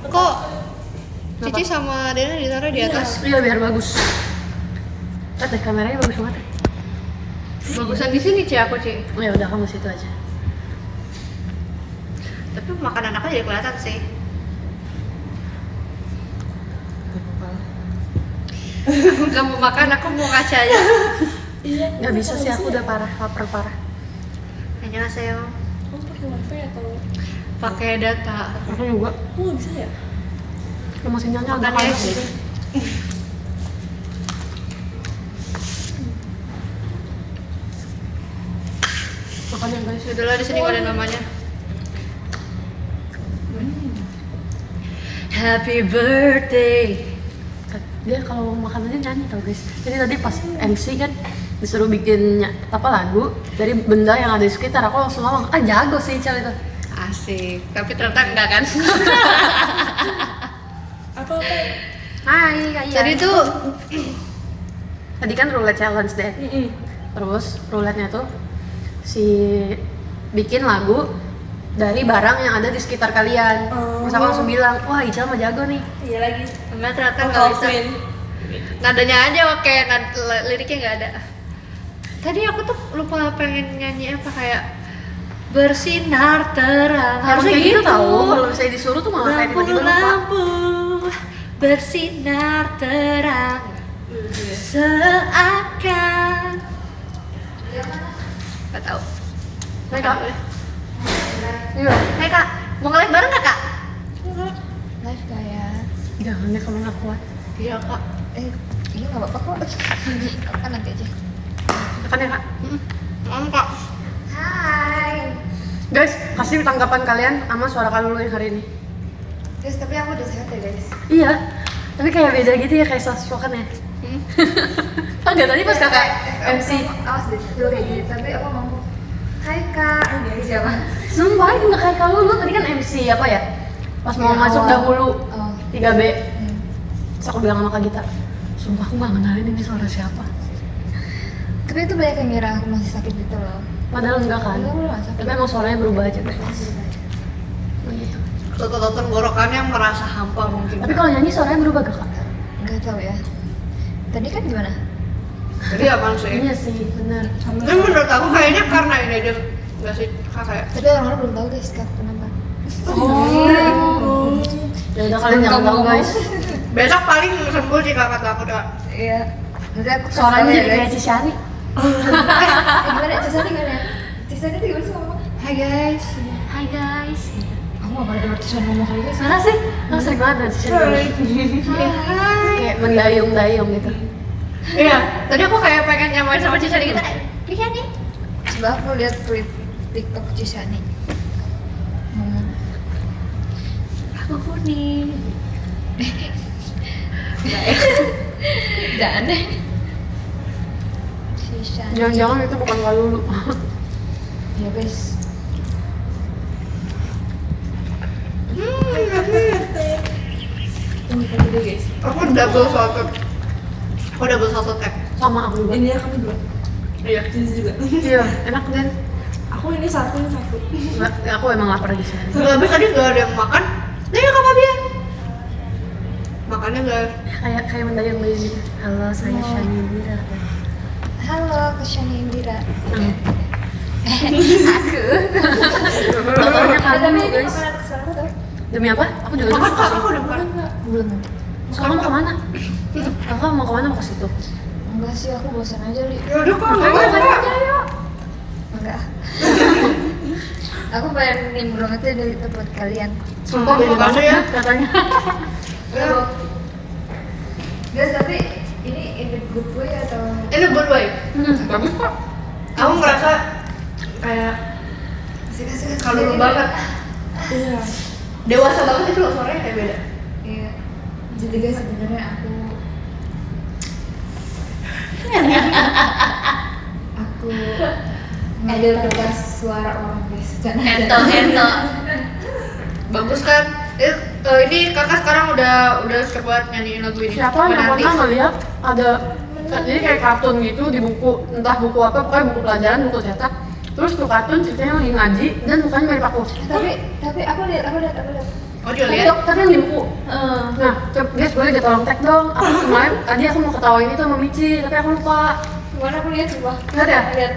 Kok Cici sama Dena ditaruh di atas? Iya biar bagus. Lihat deh kameranya bagus banget. Bagusan di sini Ci aku Ci. Oh ya udah kamu situ aja. Tapi makanan aku jadi kelihatan sih. Gak mau makan, aku mau ngaca aja. Nggak bisa sih, aku udah lapar parah. Annyeonghaseyo. Kamu pakai wifi atau? Pakai data. Aku juga. Aku nggak bisa ya? Mau sinyalnya Makan agak ya. panas gitu. Makan ya guys. Itulah di sini nggak ada namanya. Happy birthday. Dia kalau mau makan aja nyanyi tau guys. Jadi tadi pas MC kan disuruh bikin lagu dari benda yang ada di sekitar. Aku langsung ngomong, jago sih Ical itu. Asik. Tapi ternyata enggak kan? Apa? Hai Kak Ian. Jadi tuh Tadi kan roulette challenge deh. Terus roulette-nya tuh si bikin lagu dari barang yang ada di sekitar kalian. Terus aku langsung bilang, wah Ical mah jago nih. Iya lagi. enggak ternyata enggak bisa. Nadanya aja oke, liriknya enggak ada. Tadi aku tuh lupa pengen nyanyi apa kayak bersinar terang. Harusnya gitu tau, kalau misalnya disuruh tuh malah kayak tiba-tiba lupa. Lampu bersinar terang seakan. Gak tau. Hai Kak. Iya. Hai Kak, mau nge-live bareng gak Kak? Live gak ya? Jangan deh kalau nggak kuat. Iya Kak. Iya gak apa-apa kok. Kan nanti aja. Tekan ya Kak. Om Kak. Hai Guys, kasih tanggapan kalian sama suara kalian yang hari ini. guys, tapi aku udah sehat ya guys. Iya. Tapi kayak beda gitu ya, kayak soft spoken ya. Enggak tadi pas kakak MC. Awas deh, dulu kayak gini, tapi aku ngomong hai kak, gitu siapa? Sumpah itu nggak kayak kalau lu tadi kan MC apa ya? Pas mau Iya, masuk awal. dahulu Oh. 3B. Terus aku bilang sama Kak Gita, sumpah aku nggak kenalin ini suara siapa. Tapi itu banyak yang ngira aku masih sakit gitu loh. Padahal enggak kan. Enggak, aku nggak sakit. Tapi emang suaranya berubah aja guys. Gitu. Atau tenggorokannya merasa hampa mungkin. Tapi kalau nyanyi suaranya berubah gak Kak? Nggak tahu ya. Tadi kan gimana? Jadi apaan sih? Iya sih, benar. Kan menurut aku kayaknya karena ini aja nggak sih Kak kayak. Tapi orang-orang belum tahu guys kak kenapa. Oh. Ya udah kalian jangan tahu guys. Besok paling sembuh sih Kak kata aku dah. Iya. Nanti aku kasih Suaranya tahu ya, jadi kayak guys. Cisyani. Gimana? Cisani gimana? Cisani tuh gimana sih ngomong? Hai guys. Hai guys. Aku nggak pernah dengar Cisani ngomong kayak guys. Mana sih? Aku sering banget dengan Cisyani. Kayak mendayung-dayung gitu. Iya, tadi aku kayak pengen nyamain sama Cica gitu. Cici. Coba aku lihat klip TikTok Cisani. Aku kuning. Jangan deh. Cisani. Jangan-jangan itu bukan Kak Lulu. Ya guys. Ini kan dulu guys. Aku double salted. Aku double salted egg. Sama aku juga. Ini ya kamu dua. Iya. Cici juga. Iya, enak kan? Aku ini satu, ini satu. Nggak, aku emang lapar di sini. Gak habis tadi gak ada yang makan. Nah ya Kak Fabian. Makannya gak. Kayak mendayung-dayung gitu. Halo, saya Shani Indira. Halo, ke Shani Indira. Fotonya kamu Tapi ini guys. makanan kesukaan aku tau. Demi apa? Aku juga Makan suka Kak, sih. aku udah makan. Belum. Kakak mau kemana? Kakak mau kemana? Mau ke situ? Enggak sih, aku bosan aja li. Yaudah Kak, Ayo, gak balik apa-apa. aja yuk. Enggak. Aku pengen nimbrung aja dari tempat kalian. Sumpah Terima beda kasih banget ya. katanya. Ya. Guys, tapi ini in the good way atau Ini good way. Bagus kok. Aku ngerasa kayak kasih kalau lu banget. Iya. Dewasa banget itu loh suaranya kayak beda. Iya. Jadi guys, sebenarnya aku ngambil kertas suara orang guys. Ento. Bagus kan? Ini kakak sekarang udah siap banget nyanyiin lagu ini. Siapa Sampai yang nanti. pernah ngeliat ada jadi kayak kartun gitu di buku, entah buku apa, pokoknya buku pelajaran, buku cetak. Terus tuh kartun ceritanya lagi ngaji dan mukanya mirip aku. Tapi aku lihat Oh dia lihat. Tapi yang di buku. Nah, guys boleh dia tolong tag dong. Aku kemarin tadi aku mau ketawain itu sama Michi, tapi aku lupa. Mana aku lihat coba. Lihat ya? Lihat.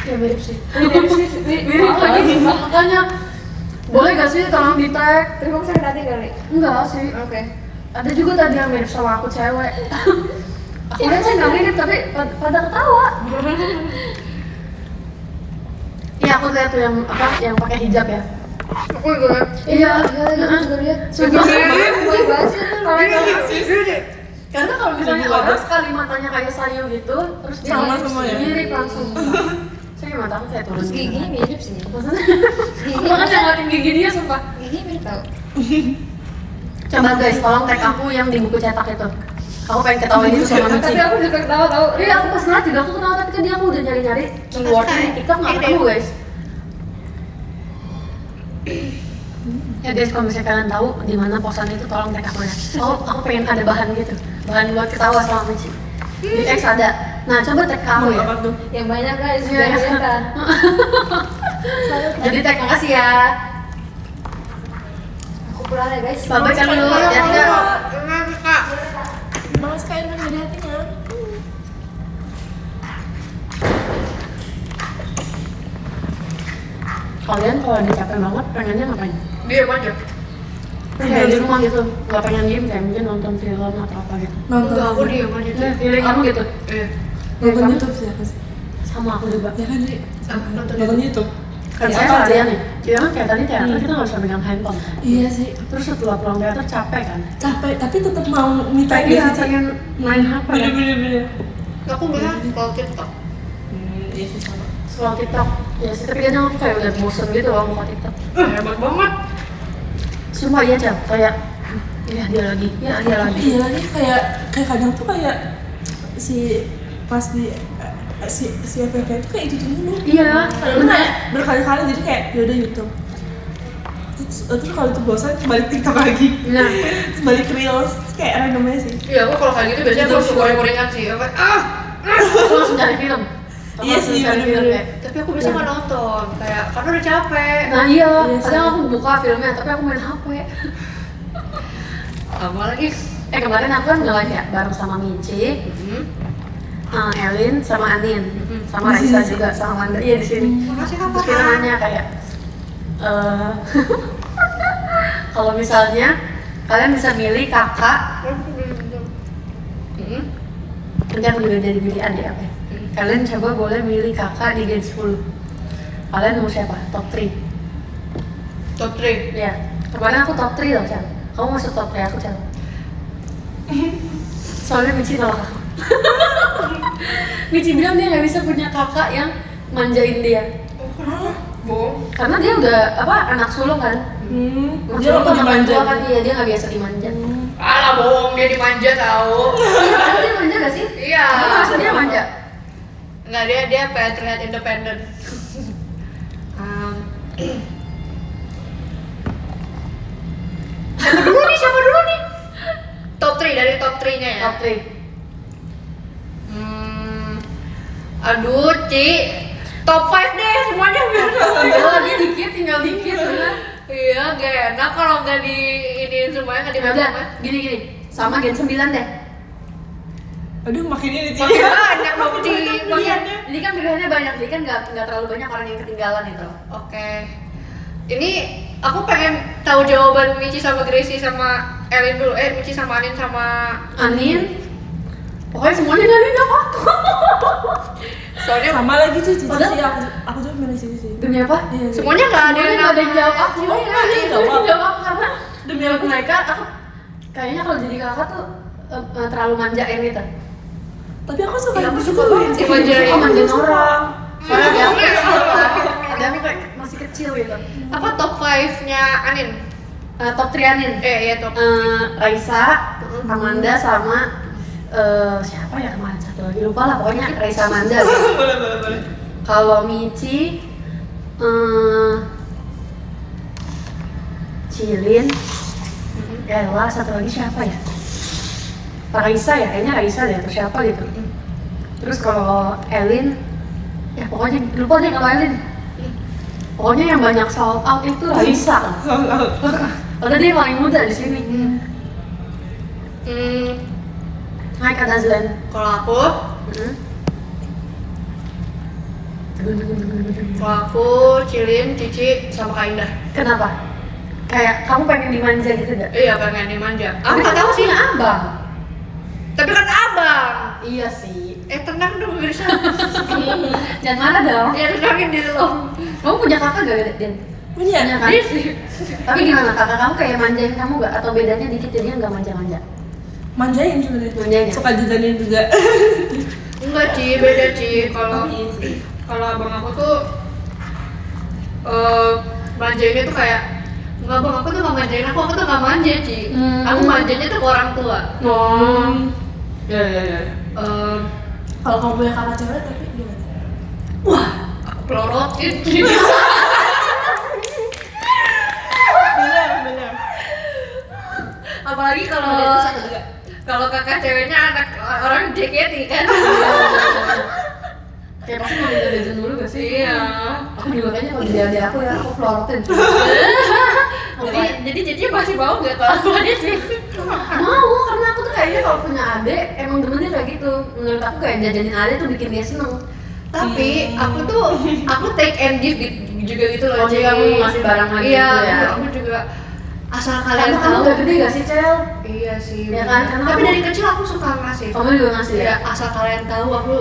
Ya mirip sih. Mirip lagi. Makanya boleh gak sih tolong di tag? Tapi kamu sakit hati kali. Enggak sih. Oke. Ada juga tadi yang mirip sama aku cewek. Aku lihat sih nggak mirip tapi pada ketawa. Iya aku lihat tuh yang apa yang pakai hijab ya. Aku juga lihat. Iya. Aku juga lihat. Sumpah. Boleh banget sih. Karena kalau misalnya orang sekali matanya kayak sayu gitu, terus dia Sama semua ya? mirip langsung. Saya mata aku kayak turun. Terus giginya mirip sih. Maksudnya, aku banget yang ngeliatin gigi dia sumpah. Giginya mirip tau. Coba guys, tolong tag aku yang di buku cetak itu. Aku pengen ketawain itu sama Michi. Tapi aku juga ketawa tau. Iya, aku pas ngeliat juga aku ketawa tapi kan dia aku udah nyari-nyari keywordnya di TikTok nggak ketemu guys. Ya guys, kalau misalnya kalian tahu di mana posan itu tolong tag aku ya. Aku pengen ada bahan gitu, bahan buat ketawa sama Michi. Di X ada. Nah, coba tag kamu ya. Apa tuh? Yang banyak guys. Iya, Biar iya. kita. Jadi tag makasih ya. Aku pulang ya guys. Bye-bye kan dulu, ya tinggal. Malas kayak nggak ada hatinya. Kalian kalau lagi capek banget pengennya ngapain? Diam aja. Kayak di rumah gitu, nggak pengen diem kayak mungkin nonton film atau apa gitu. Enggak, aku diam aja. Ya, feeling kamu gitu. Iya. Nonton YouTube sih aku sih. Sama aku juga. Ya kan sih. Nonton Nonton YouTube. Kan saya seharian nih. Kita kan kayak tadi teater kita nggak bisa pegang handphone kan. Iya sih. Terus setelah pulang teater capek kan. Capek tapi tetap mau minta Iya, pengen main HP kan. Bener-bener. Aku bilang kalau TikTok. Iya sih sama. Soal TikTok, ya sih tapi kadang aku kayak udah bosen gitu loh buka TikTok. Hebat banget. Sumpah iya Cel, kayak ya dia lagi, ya dia lagi. Iya lagi kayak kadang tuh kayak si pas di si FFP itu kayak itu mulu. Iya, Bener. Berkali-kali jadi kayak yaudah YouTube. Terus kalau itu bosan balik TikTok lagi. Nah, Terus balik Reels. Terus kayak random aja sih. Iya, aku kalau kayak gitu biasanya aku suka goreng-gorengan sih. Apa? aku langsung cari film. Aku Iya langsung sih, cari film bener-bener. kayak. Tapi aku biasanya nggak nonton, kayak karena udah capek. Nah iya, Iya, kadang sama. aku buka filmnya tapi aku main HP. Apa lagi? Kemarin aku kan nge-live ya bareng sama Michi, Elin, sama Anin, sama Di Raisa sini. juga, sama Wanda. Iya di sini. Makasih Terus kakak. kita nanya kayak, kalau misalnya kalian bisa milih kakak, nanti aku juga jadi milih adik apa ya? Kalian coba boleh milih kakak di Gen 10. Kalian mau siapa? Top 3? Top 3. Iya. Kemarin aku top 3 loh, Cel. Kamu masuk top 3 aku, Cel. Soalnya Michi nolak aku. Michi bilang dia nggak bisa punya kakak yang manjain dia. Bohong. Karena dia udah apa anak sulung kan. Anak Dia sulung apa tuh anak dimanja? tua kan iya dia nggak biasa dimanja. Alah bohong, dia dimanja tau. Iya, padahal dia manja gak sih? Iya. Aku ngerasa dia manja. Enggak, dia terlihat independen. Siapa dulu nih? Top 3 dari top 3-nya ya. Top 3. Aduh, Ci. Top 5 deh semuanya biar. Tinggal dia dikit, tinggal dikit bener. Iya, gak enak kalau nggak di ini semuanya nggak Ya dibaca. udah, gini. Sama Gen 9 deh. Aduh makin ini sih. Makin banyak dong, Ci. Iya, jadi kan pilihannya banyak, jadi kan nggak terlalu banyak orang yang ketinggalan itu. Oke. Ini aku pengen tahu jawaban Michi sama Gracie sama Elin dulu. Michi sama Anin sama Anin, pokoknya semuanya dari aku. soalnya Sama lagi sih Cici Padahal- sih aku juga milih Cici sih. Demi apa? Iya. semuanya nggak ada Semuanya yang nggak ada yang jawab aku. Iya, Iya, iya. itu yang jawab aku karena demi mereka aku kayaknya kalau jadi kakak tuh terlalu manjain gitu. Tapi aku suka Iya, yang aku itu suka tuh. banget sih Dimanjain. suka manjain orang. Soalnya dia aku Iya. kecil kan, ada aku kayak masih kecil gitu. Apa top 5-nya Anin? Top 3 Anin. Iya top. Raisa, Amanda sama siapa ya kemarin satu lagi lupa lah pokoknya Raisa Amanda. Boleh. Kalau Michi, Cilin, Ella, satu lagi siapa ya? Pak Raisa ya, kayaknya Raisa deh atau siapa gitu. Terus kalau Elin, ya pokoknya lupa deh kalau Elin. Pokoknya yang banyak sold out itu Raisa. Padahal dia yang paling muda di sini. Hai Kak Nazlan. Kalau aku, Cilin, Cici, sama Kak Indah. Kenapa? Kayak kamu pengen dimanja gitu gak? Iya, pengen dimanja. Aku nggak tahu sih. abang. Tapi kan abang. Iya sih. Tenang dong, Grisha. Jangan marah dong. Ya tenangin diri lo. Kamu punya kakak gak, Den? Punya. Kan? Tapi gimana, kakak kamu kayak manjain kamu gak? Atau bedanya dikit jadinya gak manja-manja? Manjain sebenarnya. Manjain ya? Suka jajanin juga. Enggak, Ci, beda, Ci. Iya sih. Kalau abang aku tuh manjainnya tuh kayak enggak, abang aku tuh gak manjain aku tuh gak manja, Ci. Aku manjanya tuh ke orang tua. Ya. Kalau kamu punya kakak cewek tapi gimana? Wah, aku pelorotin, Ci. Benar. Apalagi kalau kakak ceweknya anak orang JKT kan. Kayak pasti mau jajan dulu gak sih? Iya. Aku juga kayaknya kalau jadi adik aku ya, aku pelorotin. Jadi jadinya masih mau nggak kalau aku ada sih? Mau, karena aku tuh kayaknya kalau punya adik, emang demennya kayak gitu. Menurut aku kayak jajanin adik tuh bikin dia seneng. Tapi aku take and give juga gitu loh. Oh, jadi kamu ngasih barang lagi iya, gitu ya? aku juga asal kalian Karena kamu tahu. udah gede gak sih, Cel? Iya sih. Ya kan? Karena Tapi kamu- dari kecil aku suka ngasih. Kamu juga ngasih ya? Ya, asal kalian tahu aku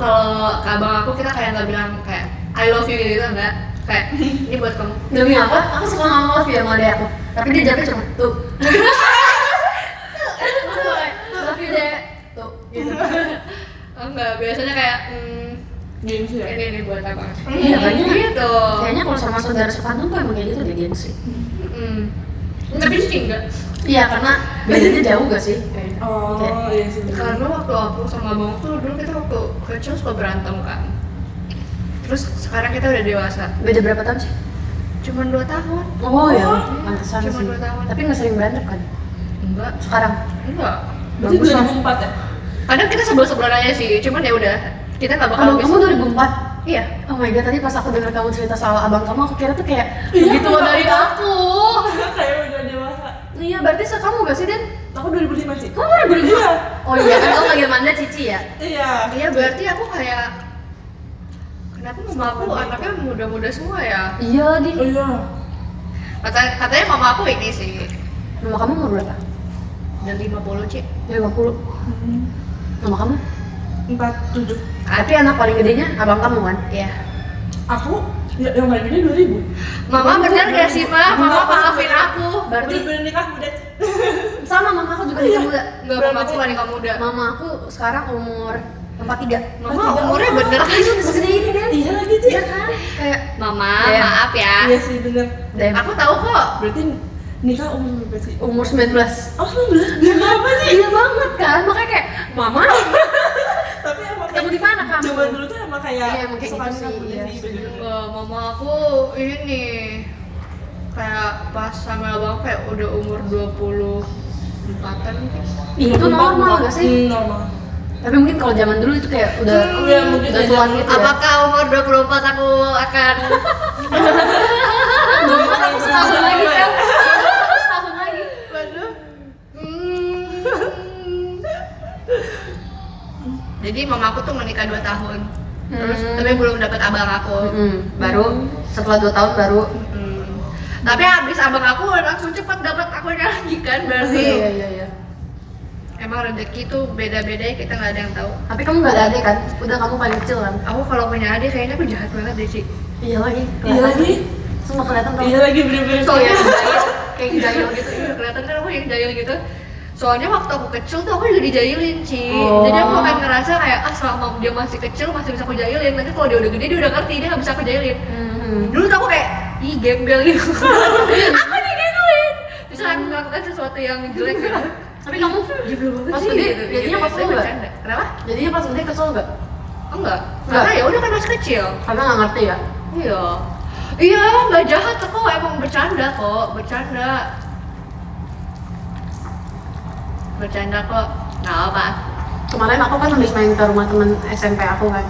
kalau ke abang aku kita kayak nggak bilang kayak I love you gitu enggak. Kayak ini buat kamu. Demi apa? Aku suka ngomong love ya sama adik aku. Tapi dia jawabnya cuma tuh. Love you, Dek. Tuh, gitu. Enggak, biasanya kayak Gengsi ya? ini buat abang. Iya, banyak. Gitu. Kayaknya kalau sama saudara sekandung tuh emang kayak gitu deh, gengsi. Tapi sih enggak. Iya, karena bedanya jauh gak sih? Oh, iya sih. benar. Karena waktu aku sama abang tuh dulu kita waktu kecil suka berantem kan. Terus sekarang kita udah dewasa. Beda berapa tahun sih? Cuman 2 tahun. Oh ya, pantesan Cuma sih. 2 tahun. Tapi nggak sering berantem kan? Enggak. Sekarang? Enggak. Berarti Bagus lah. 2004 ya? Kadang kita sebel-sebelan aja sih, cuman ya udah. Kita nggak bakal Abang kamu 2004? Iya. Oh my god, tadi pas aku dengar kamu cerita soal abang kamu, aku kira tuh kayak Iya, begitu bener. dari aku. Kayak udah dewasa. Iya, berarti kamu gak sih, Den? Aku 2005 sih. Kamu 2005? Iya. Oh iya, kan kamu panggil Manda Cici ya? Iya. Iya, berarti aku kayak kenapa mama aku anaknya muda-muda semua ya? Iya lagi. Oh iya. Katanya mama aku ini sih. Nama kamu umur berapa? Dan 50, Ci. Ya 50. Nama kamu? 47. Tapi anak paling gedenya abang kamu kan? Iya. Aku yang paling gede 2000. Mama bener gak sih, Ma? Mama maafin aku. Berarti Udah nikah muda. sama mama aku juga nikah muda. Enggak, mama aku gak nikah muda. Mama aku sekarang umur 43. Mama umurnya bener kan? Itu udah segede ini, Den. Iya lagi sih. Iya kan? Kayak Mama, Iya. maaf ya. Iya sih bener. Dem. Aku tahu kok. Berarti nikah umur berapa sih? Umur 19. Oh 19? Dia apa sih? Iya banget kan? Makanya kayak mama Tapi emang ketemu di mana kamu? zaman dulu tuh emang kayak Iya, emang kayak suka gitu nikah sih, muda iya. sih, bener. Enggak, mama aku ini kayak pas sama abang kayak udah umur 24-an mungkin. Itu normal gak sih? Normal. Tapi mungkin kalau zaman dulu itu kayak udah Iya, mungkin udah aja. tua gitu ya. Apakah umur 24 aku akan Kamu setahun lagi, Cel. Setahun lagi. Jadi mama aku tuh menikah 2 tahun. Terus tapi belum dapet abang aku. Baru setelah 2 tahun baru. Tapi habis abang aku langsung cepet dapet akunya lagi kan berarti. Iya. Emang rezeki tuh beda-beda ya, kita nggak ada yang tahu. Tapi kamu nggak ada adik kan? Udah kamu paling kecil kan? Aku kalau punya adik kayaknya aku jahat banget deh sih. Iya lagi. Iya lagi. Semua kelihatan kamu. Iya lagi bener-bener. Soalnya kayak jahil gitu, iya, kelihatan kan aku yang jahil gitu. Soalnya waktu aku kecil tuh aku juga dijailin, Ci. Oh. Jadi aku akan ngerasa kayak selama dia masih kecil masih bisa aku jailin. Nanti kalau dia udah gede dia udah ngerti dia nggak bisa aku jailin. Dulu tuh aku kayak ih gembel gitu. Aku digituin. Bisa aku melakukan sesuatu yang jelek gitu. Tapi kamu Gembel banget pas sih gede, gitu. jadinya pas Saya gede nggak? bercanda. Kenapa? jadinya pas gede kesel nggak? Enggak. Nggak. Karena ya udah kan masih kecil. Karena nggak ngerti ya? Iya. Iya, nggak jahat kok, emang bercanda kok, bercanda. Bercanda kok, nggak apa. Kemarin aku kan habis main ke rumah temen SMP aku kan.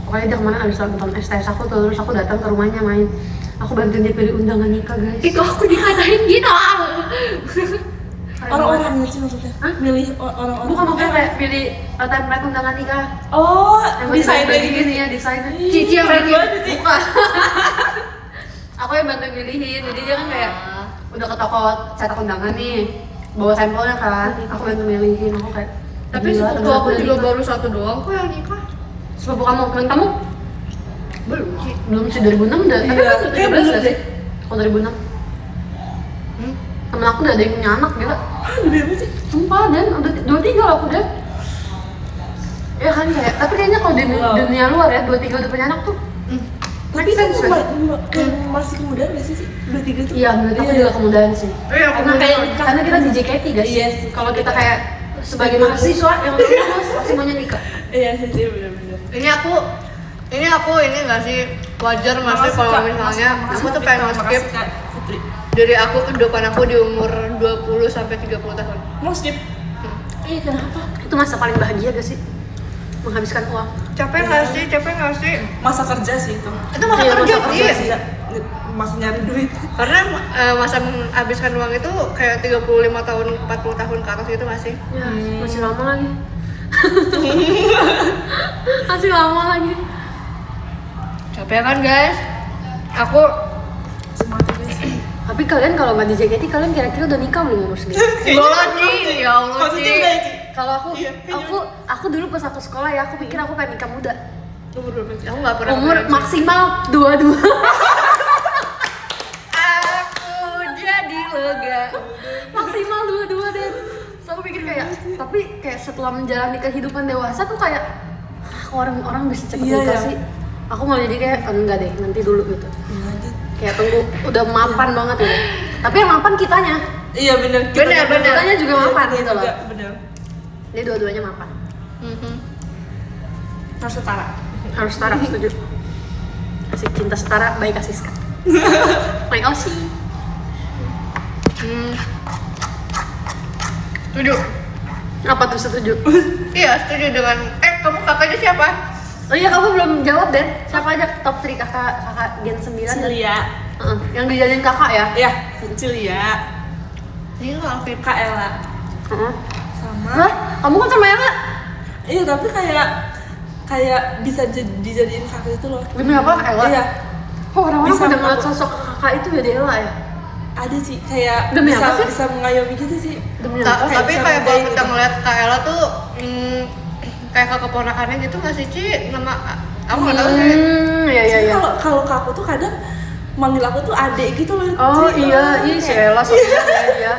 Pokoknya dia kemarin habis nonton STS aku tuh, terus aku datang ke rumahnya main. Aku bantuin dia pilih undangan nikah guys. Itu aku dikatain gitu. Orang-orangnya sih maksudnya. Hah? Milih orang-orang. Bukan maksudnya kayak pilih template undangan nikah. Oh, Yang desain kayak lagi gini ya, desainnya. Cici yang kayak gitu. Bukan. Aku yang bantuin milihin, jadi dia kan kayak udah ke toko cetak undangan nih, bawa sampelnya kan, aku bantu milihin, aku kayak Tapi gila, sepupu temen aku udah juga nikah. baru satu doang kok yang nikah. Sepupu kamu, temen kamu? Belum sih. Belum sih, 2006 udah, tapi Iya, kan kayak 2013 belum gak deh. sih? Kalau 2006 temen aku udah ada yang punya anak, gila. Ah, lebih apa sih? Sumpah, Dan udah 23 aku udah. Ya kan kayak, tapi kayaknya kalau di Wow. dunia luar ya, 23 udah punya anak tuh Tapi make itu sense gak sih? masih kemudian nggak sih? 23 tuh? Iya, menurut aku Iya. juga kemudahan sih. Iya, Karena kita di JKT gak sih? Iya sih. Kalau kita kayak sebagai mahasiswa yang lulus pasti maunya nikah. Iya sih, bener-bener. Ini nggak sih wajar nggak sih kalau misalnya aku tuh pengen skip dari aku kehidupan aku di umur 20 sampai 30 tahun. Mau skip? Iya, kenapa? Itu masa paling bahagia gak sih? Menghabiskan uang. Capek nggak sih? Masa kerja sih itu. Itu masa Iya, kerja masa sih. kerja sih. Masa nyari duit. Karena masa menghabiskan uang itu kayak 35 tahun, 40 tahun ke atas gitu masih. Ya, masih lama lagi. Masih lama lagi. Capek kan guys? Aku Semangat guys. Tapi kalian kalau nggak di JKT, kalian kira-kira udah nikah belum umur segini? bola Ci, ya Allah Maksudnya Ci. udah Ci. Kalau aku, Iya, aku dulu pas aku sekolah ya, aku pikir aku pengen nikah muda. Umur berapa sih? Aku nggak pernah. Umur kepikiran, Ci. maksimal 22. Aku jadi lega. Maksimal 22 deh. So aku pikir kayak, tapi kayak setelah menjalani kehidupan dewasa tuh kayak orang-orang bisa cepet Iya, nikah iya. sih. Aku malah jadi kayak enggak deh, nanti dulu gitu. Iya, lanjut. Kayak tunggu udah mapan banget gitu. Tapi yang mapan kitanya. Iya bener. Bener. Kitanya juga mapan gitu loh. Bener. Jadi dua-duanya mapan. Mhm. Harus setara. Harus setara, setuju. Asik cinta setara, baik Asiska. My Oshi. Setuju. Apa tuh setuju? Iya, setuju dengan kamu kakaknya siapa? Oh iya, kamu belum jawab Den. Siapa aja top 3 kakak Gen 9? Cilia. Heeh, yang dijadiin kakak ya? Iya, Cilia. Ini Alvin. Kak Ella. Heeh. Sama. Hah? Kamu kan sama Ella? Iya, tapi kayak bisa dijadiin kakak itu loh. Demi apa Ella? Iya. Kok orang-orang Bisa pada ngeliat aku- sosok kakak itu jadi Ella ya? Ada sih kayak Demi bisa apa sih? bisa mengayomi gitu sih. Demi apa? Kayak Tapi bisa kayak kalau ngerjain kita gitu. ngeliat Kak Ella tuh kayak ke keponakannya gitu nggak sih Ci? Nama aku nggak tahu sih. Iya iya iya. Kalau ke aku tuh kadang manggil aku tuh adek gitu loh. Oh Ci. iya, iya si Ella soalnya dia.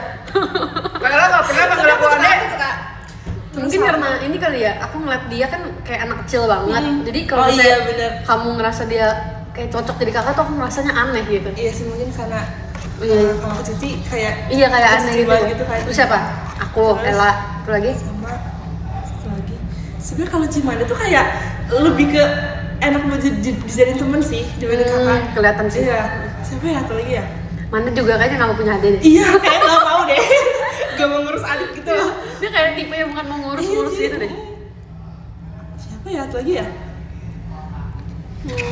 Kak Ella nggak pernah manggil aku adek. Mungkin karena ini kali ya, aku ngeliat dia kan kayak anak kecil banget. Jadi kalau Oh, misalnya iya, bener. kamu ngerasa dia kayak cocok jadi kakak tuh aku ngerasanya aneh gitu. Iya sih mungkin karena Iya. kalau aku Cici kayak Iya kayak aneh Cici gitu. banget gitu kan. Terus siapa? Aku, Terus- Ella, satu lagi. Sama satu lagi. Sebenarnya kalau Cimande tuh kayak lebih ke enak mau dijadiin temen sih dibanding kakak. Kelihatan sih. Iya. Siapa ya satu lagi ya? Mana juga kayaknya nggak mau punya adik deh. Iya, kayak nggak mau deh. Gak mau ngurus adik gitu loh. Dia kayak tipe yang bukan mau ngurus-ngurus Iya sih. gitu deh. Siapa ya satu lagi ya?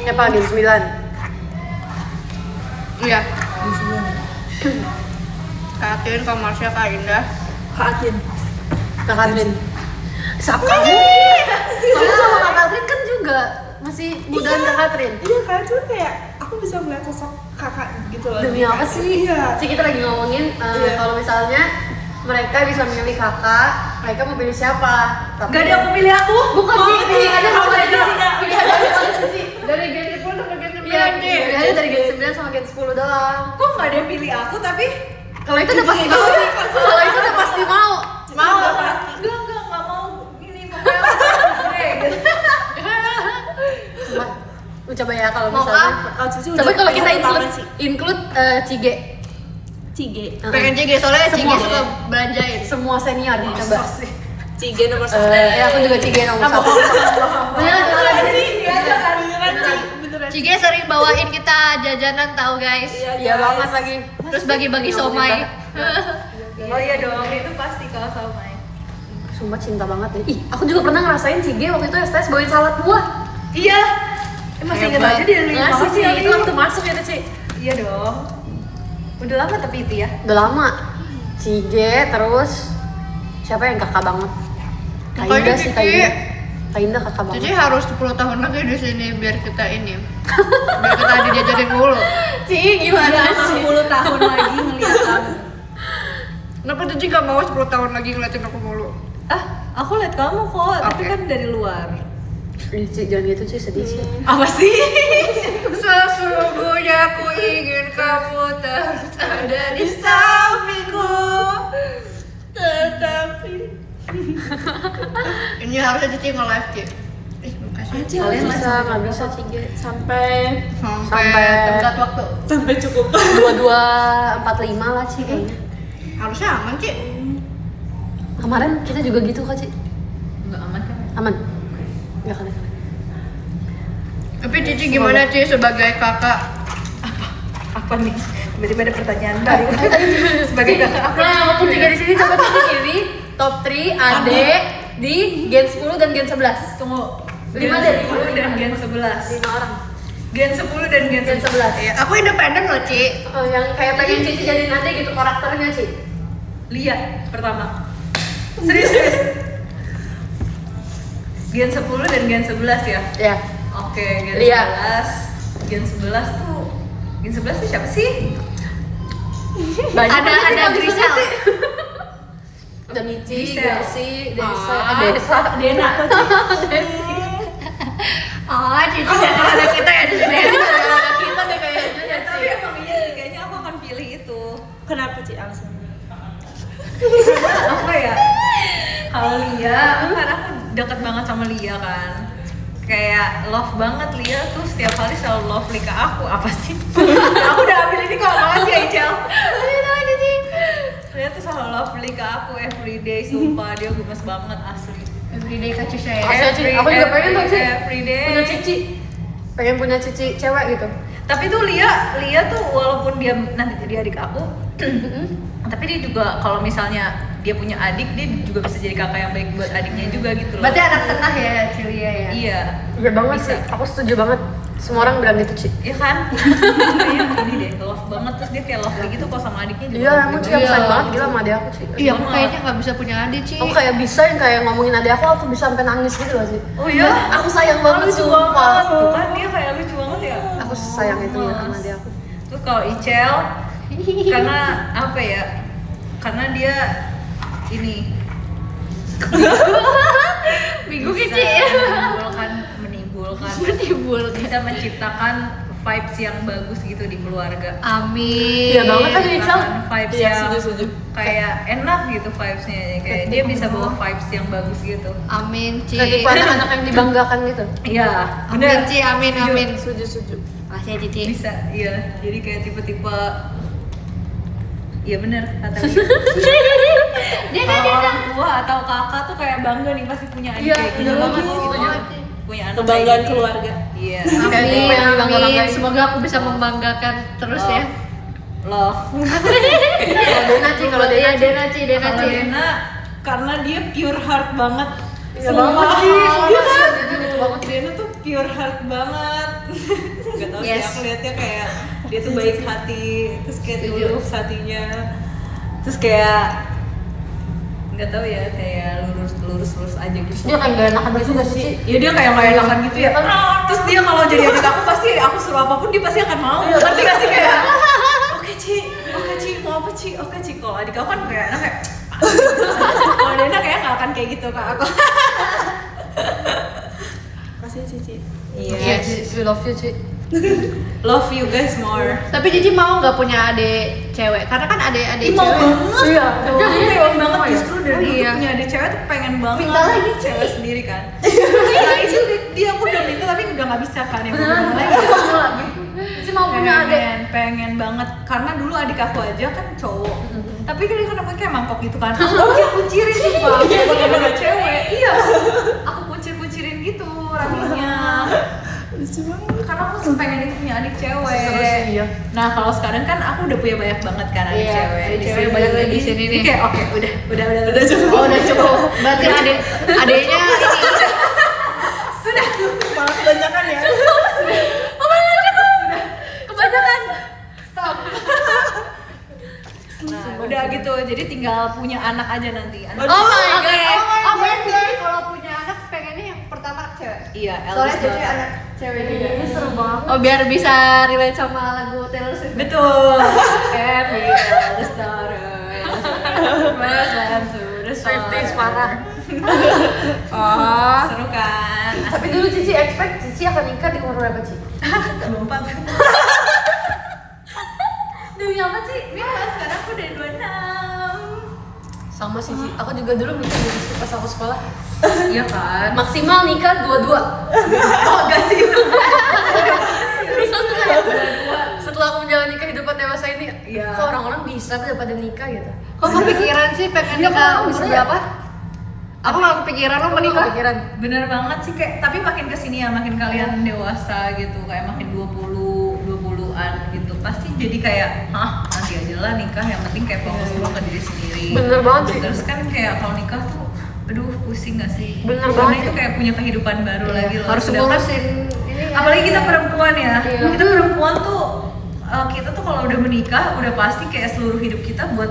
Siapa Gen 9? Iya. Kak Atin, Kak Marsha, Kak Indah. Kak Atin. Kak Katrin. Siapa kamu? Kamu sama Kak Katrin kan juga masih mudaan Kak Katrin. Iya kan, cuma kayak aku bisa melihat sosok kakak gitu loh. Demi apa sih? Iya. Sih kita lagi ngomongin Iya. kalau misalnya mereka bisa milih kakak, mereka mau pilih siapa? Tapi Gak ada yang memilih aku. bukan Oh, sih, iya. ini ada Oh, yang iya. Iya, ada sih. Dari Gen 10 sampai Gen 9 Iya, nih. pilihannya dari Gen 9 sama Gen 10 doang. Kok nggak ada yang pilih aku tapi Kalau itu udah pasti mau sih. Kalau itu udah pasti mau. mau? Enggak mau. Ini mau Coba, coba ya kalau Mau misalnya. Kalau Cici Coba kalau kita pertama include sih. include Cige. Cige. Pengen Cige soalnya Cige Semua. suka belanjain. Semua senior coba. Cige nomor satu. Ya aku juga Cige nomor 1. Beneran beneran. Beneran. Cige sering bawain kita jajanan tahu guys. Iya banget lagi. Terus bagi-bagi somai. Oh iya dong, itu pasti kalau somai. Sumpah cinta banget deh. Ih, aku juga pernah ngerasain Cige waktu itu STS bawain salad buah. Iya. Masih ingat aja dia Ngasih sih itu waktu masuk ya Ci. Iya dong. Udah lama tapi itu ya. Udah lama. Cije terus siapa yang kakak banget? Kainda sih Kainda. Kainda kakak banget. Cici harus 10 tahun lagi di sini biar kita ini. Biar kita dijajarin mulu. Ci gimana sih? 10 tahun lagi ngeliat kamu. Kenapa Cici gak mau 10 tahun lagi ngeliatin aku mulu? Aku liat kamu kok, tapi Oke. kan dari luar. Ci jangan gitu Ci, sedih sih. Apa sih? Sesungguhnya aku ingin kamu terus ada di sampingku. Tetapi Ini harusnya Cici nge-live, Ci. Makasih. Kalian nggak bisa Cije. sampai Sampai tenggat waktu. sampai cukup. 2245 lah Ci kayaknya. Harusnya aman, Ci. Kemarin kita juga gitu kok Ci. Enggak aman kan? Aman. Enggak kali. Tapi Cici gimana, Ci, sebagai kakak? Apa nih? Tiba-tiba ada pertanyaan baru. Sebagai kakak apa? Nah, walaupun Cije di sini coba Cici pilih top 3 adik di Gen 10 dan Gen 11. Tunggu. 5 deh, 10 dan Gen 11. 5 orang. Gen 10 dan Gen Gen 11. 11. Ya, aku independen loh, Ci. Oh, yang kayak pengen Cici jadiin adik gitu karakternya Ci. Lia pertama. Serius. Gen 10 dan Gen 11 ya? Ya. Oke, Gen Lia. 11. Gen 11 tuh Gen 11 tuh siapa sih? Ada Grisel. Ada Mici, Gisel. Desi, Desa, Ah, Desa, Dena. Desi. Oh, Cici ada kita ya di sini. Kita deh kayaknya ya Tapi Ci. emang iya sih, kayaknya aku akan pilih itu. Kenapa Ci alasannya? Apa ya? Kalau Lia, kan aku deket banget sama Lia kan. Kayak love banget Lia tuh setiap hari selalu love ke aku. Apa sih? Aku udah ambil ini kok, makasih ya Icel. Lia tuh selalu love ke aku everyday, sumpah dia gemes banget asli. Everyday kacau saya. Asli, Ci. Aku juga pengen tuh Ci. Everyday. Punya Cici. Pengen punya Cici cewek gitu. Tapi tuh Lia tuh walaupun dia nanti jadi adik aku, tapi dia juga kalau misalnya dia punya adik, dia juga bisa jadi kakak yang baik buat adiknya juga gitu loh. Berarti anak tengah ya, Cilia ya? Iya. Iya banget Bisa. sih. Aku setuju banget. Semua orang bilang gitu Ci. Iya kan? Kayaknya ini deh, love banget, terus dia kayak love gitu kok sama adiknya juga. Iya, love aku gitu. Ci, aku sayang banget gila sama adik aku Ci. Iya, aku kayaknya nggak bisa punya adik, Ci. Aku kayak bisa yang kayak ngomongin adik aku bisa sampai nangis gitu loh Ci. Oh iya? Aku sayang banget Lucu sumpah. banget. Tuh kan dia kayak lucu banget ya. Aku sayang itu ya sama adik aku. Terus kalau Icel, karena apa ya? Karena dia ini Bingung bisa Cici. menimbulkan Menimbulkan. bisa menciptakan vibes yang bagus gitu di keluarga. Amin. Iya banget kan Icel. Menciptakan vibes Iya, yang setuju. kayak enak gitu vibesnya, kayak dia bisa bawa vibes yang bagus gitu. Amin, Ci. Kayak tipe anak-anak yang dibanggakan gitu. Iya, Amin, Ci. Amin, Setuju. amin. Setuju. Makasih ya, Cici. Bisa, iya. Jadi kayak tipe-tipe iya bener kata dia. Kalau orang tua atau kakak tuh kayak bangga nih pasti punya adik Iya, kayak gini bener banget banget. gitu. Setuju. Punya anak Kebanggaan kayak gini. keluarga. Iya. Kayak tipe Amin, yang amin. bangga-banggain. Semoga aku bisa membanggakan terus ya. Loh. Kalau Dena Ci, kalau Dena Ci. Dena, Ci, Dena, Kalau Ci. Dena karena dia pure heart banget. Iya Sumpah. banget Ci. Iya kan? Dena gitu banget. Dena tuh pure heart banget. Gak tau sih, Yes. aku liatnya kayak dia tuh baik hati, terus kayak Setuju. tulus hatinya, terus kayak nggak tahu ya, kayak lurus aja gitu. Dia kayak gak enakan gitu gak sih? Ya dia kayak nggak enakan gitu ya. Terus dia kalau jadi adik aku pasti aku suruh apapun dia pasti akan mau. Ngerti gak sih kayak? Oke Ci, mau apa Ci? Oke Ci. Kalau adik aku kan kayak enak kayak. Kalau Dena kayak nggak akan kayak gitu kak aku. Kasih Cici. Iya Ci, we love you Ci. Love you guys more. Tapi Cici mau nggak punya adik cewek? Karena kan adik-adik Mau cewek. banget. Iya. Aku pengen banget justru dari Oh, dulu iya. punya adik cewek tuh pengen banget. Minta lagi, Ci. Cewek sendiri kan. Iya itu dia aku udah minta tapi udah nggak bisa kan yang mau lagi. Ci mau punya adik. pengen banget karena dulu adik aku aja kan cowok. Tapi dia kenapa kayak mangkok gitu kan. Aku kuncirin sumpah. Kayak cewek. Iya. Aku kuncirin gitu rambutnya. Lucu banget. Karena aku tuh pengen itu punya adik cewek. Seru sih, iya. Nah kalau sekarang kan aku udah punya banyak banget kan adik Iya, cewek. adik Di cewek sini banyak lagi di sini nih. Jadi kayak oke udah cukup. Oh, udah cukup. Berarti adiknya ini. Malah kebanyakan ya. Kebanyakan. Udah gitu, jadi tinggal punya anak aja nanti. Anak Oh my god. Oke. Oh berarti kalau punya anak pengennya yang pertama anak cewek. Iya, Soalnya eldest jadi daughter. anak cewek juga. Ini seru banget. Oh biar bisa relate sama lagu Taylor Swift. Betul. Every eldest daughter. First one to the Swifties store. parah. Oh. Seru kan? Tapi dulu Cici expect Cici akan nikah di umur berapa, Ci? 24. Demi apa, Ci? Sekarang aku udah 26. Sama sih, Ci. Aku juga dulu mikir gitu pas aku sekolah. Iya kan? Maksimal nikah 22. Oh enggak sih. Terus aku kayak setelah aku menjalani kehidupan dewasa ini, Iya. kok orang-orang bisa daripada nikah gitu. Kok kepikiran sih pengen Iya, nikah kok umur bisa ya? berapa? Aku nggak kepikiran lo menikah. Kepikiran. Bener banget sih kayak, tapi makin kesini ya, makin kalian dewasa gitu, kayak makin 20-an gitu, pasti jadi kayak, hah nanti aja lah nikah, yang penting kayak fokus dulu ke diri sendiri. Bener banget sih. Terus kan kayak kalau nikah tuh, aduh pusing gak sih? Bener Karena banget itu sih. kayak punya kehidupan baru lagi loh. Harus Sedangkan- ngurusin ini. apalagi kita perempuan ya, Iya. kita perempuan tuh kita tuh kalau udah menikah udah pasti kayak seluruh hidup kita buat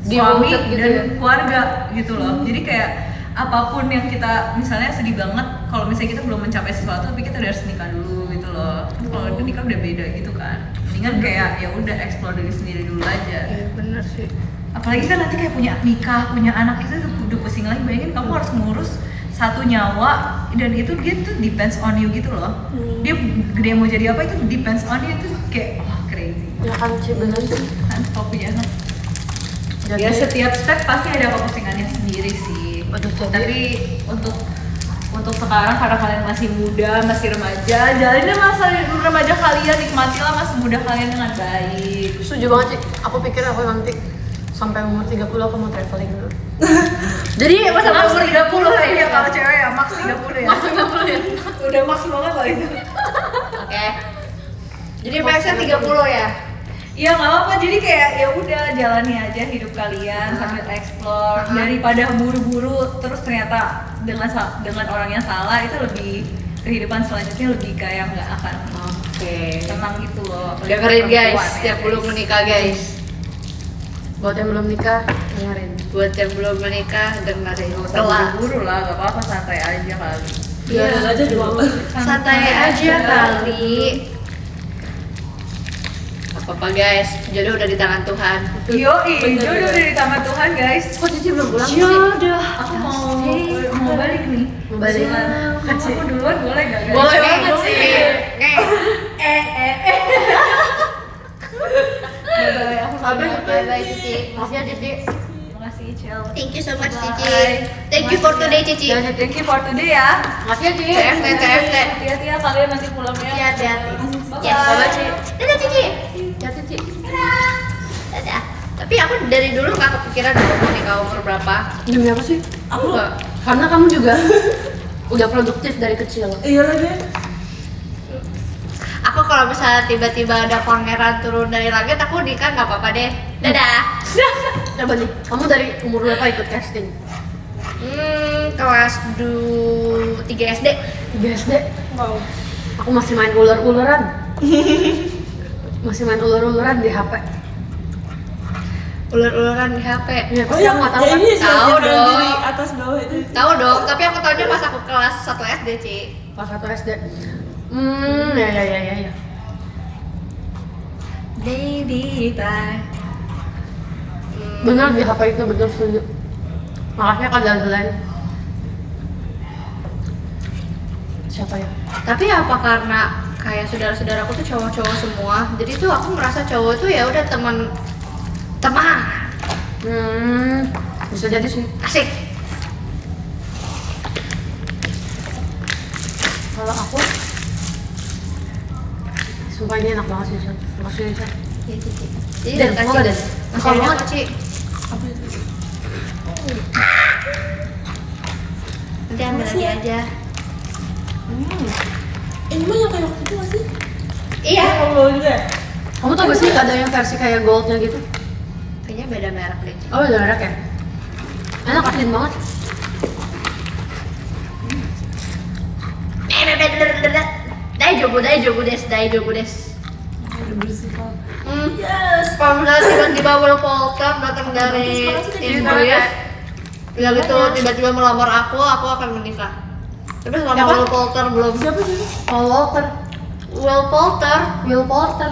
suami Devoted gitu dan ya. keluarga gitu loh. Jadi kayak apapun yang kita misalnya sedih banget kalau misalnya kita belum mencapai sesuatu tapi kita udah harus nikah dulu gitu loh. Kan kalau udah nikah udah beda gitu kan. Mendingan kayak ya udah explore diri sendiri dulu aja. Iya bener sih. Apalagi kan nanti kayak punya nikah, punya anak itu tuh udah pusing lagi. Bayangin kamu harus ngurus satu nyawa dan itu dia tuh depends on you gitu loh. Dia gede mau jadi apa itu depends on you, itu kayak crazy. Ya kan, Ci, bener sih. Kan kalau punya anak. Jadi, Ya setiap step pasti ada kepusingannya sendiri sih. Aduh, jadi- Tapi untuk sekarang karena kalian masih muda, masih remaja, jalanin masa remaja kalian, nikmatilah masa muda kalian dengan baik. setuju banget, Ci. Aku pikir aku nanti sampai umur 30 aku mau traveling dulu. Jadi Masa umur 30 ya kalau cewek ya max 30 ya. Max 30 ya. Udah max banget loh itu. Oke. Jadi maksnya 30 ya? Iya nggak apa-apa, jadi kayak ya udah jalani aja hidup kalian sambil explore daripada buru-buru terus ternyata dengan orang yang salah, itu lebih kehidupan selanjutnya lebih kayak nggak akan tenang gitu loh. Apalagi Dengerin guys, perempuan ya, setiap belum guys. menikah guys. Buat yang belum nikah, dengerin. Buat yang belum menikah dengerin. Nggak usah Kelas. buru-buru lah, nggak apa-apa, santai aja kali. Biarin aja dulu. Santai aja kali. Apa-apa guys, jodoh udah di tangan Tuhan. Yoi, jodoh udah di tangan Tuhan guys. Kok Cici belum pulang sih? Jodoh. Aku mau balik nih. Mau balik. Aku duluan boleh gak guys? Boleh banget sih. Bye-bye, aku Bye-bye. mau Bye-bye Cici. Makasih ya, Cici. Makasih Cel. Thank you so much Cici. Bye. Thank you for today Cici. Thank you for today ya. Makasih ya, Ci. TFT TFT. Hati-hati ya kalian nanti pulang ya. Hati-hati. Bye-bye. Yes. Bye-bye Cici. Dadah Cici. Hati-hati, Ci. Dadah. Tapi aku dari dulu nggak kepikiran mau nikah umur berapa. Demi apa sih? Aku nggak. Karena kamu juga udah produktif dari kecil. Iya lagi. Aku kalau misalnya tiba-tiba ada pangeran turun dari langit, aku nikah nggak apa-apa deh. Dadah. Coba nih, kamu dari umur berapa ikut casting? Kelas 3 SD. 3 SD. Wow. Aku masih main ular-ularan. Masih main ular-ularan di HP. Ulur-uluran di HP. Iya, Oh pasti ya, kamu nggak tahu ya kan? ini sih Tahu yang dong. di atas bawah itu. Tahu dong, tapi aku tahunya pas aku kelas 1 SD, Ci. Pas 1 SD. Ya. Baby bye. Bener di HP itu, betul setuju. Makasih Kak Jalan. Siapa ya? Tapi apa karena kayak saudara-saudaraku tuh cowok-cowok semua, jadi tuh aku merasa cowok tuh ya udah teman. Bisa jadi sih. Asik. Kalau aku, sumpah ini enak banget sih, San. Makasih, San. Iya, Cici. Jadi Dan, kasih. mau nggak, Dan? Masih Kalau ada mau, kok, Ci. Apa itu? Nanti ambil lagi aja. Ini mah yang kayak waktu itu nggak sih? Iya. Kalau juga ya? Kamu tau gak sih ada yang versi kayak goldnya gitu? Kayaknya beda merek deh, Ci. Oh, udah merek ya? Enak, asin banget. Daijoubu desu. bersifat. Yes. Kalau misalnya tiba-tiba Will Poulter datang dari Inggris, ya gitu tiba-tiba melamar aku akan menikah. Tapi selama Siapa? Will Poulter belum. Siapa sih? Paul Walker, Will Poulter. Will Porter.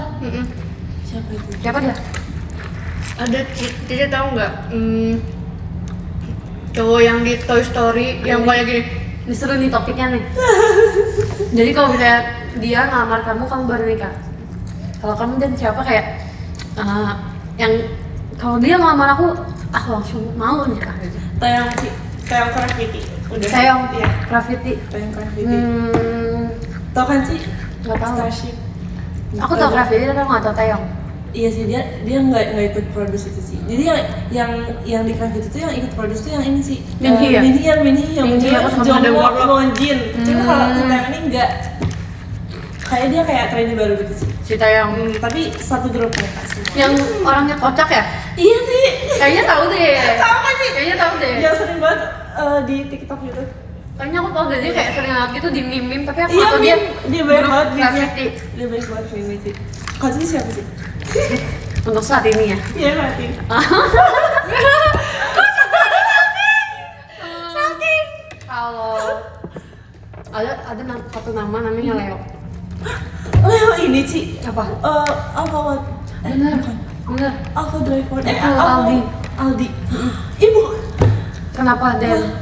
Siapa itu? Siapa dia? Ada Cici tahu nggak? Cowok yang di Toy Story yang kayak gini. Ini seru nih topiknya nih. Jadi kalau misalnya dia ngelamar kamu baru nikah. Kalau kamu dan siapa kayak yang kalau dia ngelamar aku langsung mau nikah gitu. Tayang Graffiti. Udah. Tayong Iya. Graffiti. Tayang Graffiti. Tau kan sih? Nggak tahu. Starship. Aku tau Graffiti tapi aku nggak tau Tayong. Iya sih, dia nggak ikut produce itu sih. Jadi yang di Graffiti itu yang ikut produce itu yang ini sih. Minhy ya? Minhy yang Minhy, aku sama Jong ada Won Warlock. Jin. Cuma kalau yang ini enggak. Kayak dia kayak trainee baru gitu sih. Si Tayong. Tapi satu grup mereka sih. Yang orangnya kocak ya? Iya sih. Kayaknya tahu deh. Sama sih. Kayaknya tahu deh. Yang sering banget di TikTok gitu. Kayaknya aku tahu deh dia kayak sering liat gitu di meme tapi aku Iya, nggak tahu dia dia banyak grup banget meme-nya. Graffiti. Dia banyak banget meme sih. Kau sih siapa sih? Untuk saat ini ya. Iya, Mati. Kalau ada satu nama namanya Leo. Leo ini sih. Apa? Alfa Bener. Bener. Alfa Driver. Itu Aldi. Aldi. Ibu. Kenapa Den?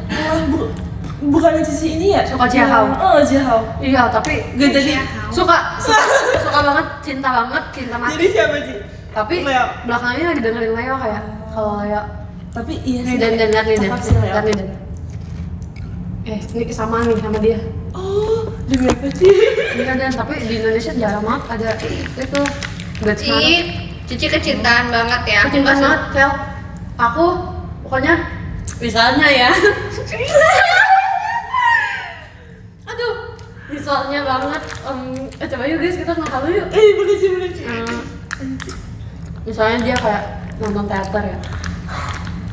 Bukan yang sisi ini ya? Suka Jiahao. Oh, Jiahao. Iya, tapi Gak jadi. suka banget, cinta mati. Jadi siapa sih? Tapi Leo. belakangnya lagi dengerin Leo kayak kalau Leo. Tapi iya sih. Nih Dan lihat nih Dan. Cakep sih Leo. Lihat nih Dan. Ini kesamaan nih sama dia. Oh, demi apa sih? Iya Dan, tapi di Indonesia jarang banget ada itu. Cici kecintaan banget ya. Aku cinta banget, Vel. Aku pokoknya misalnya ya. Aduh, misalnya banget. Coba yuk guys, kita ngakal yuk. Boleh sih. Misalnya dia kayak nonton teater ya.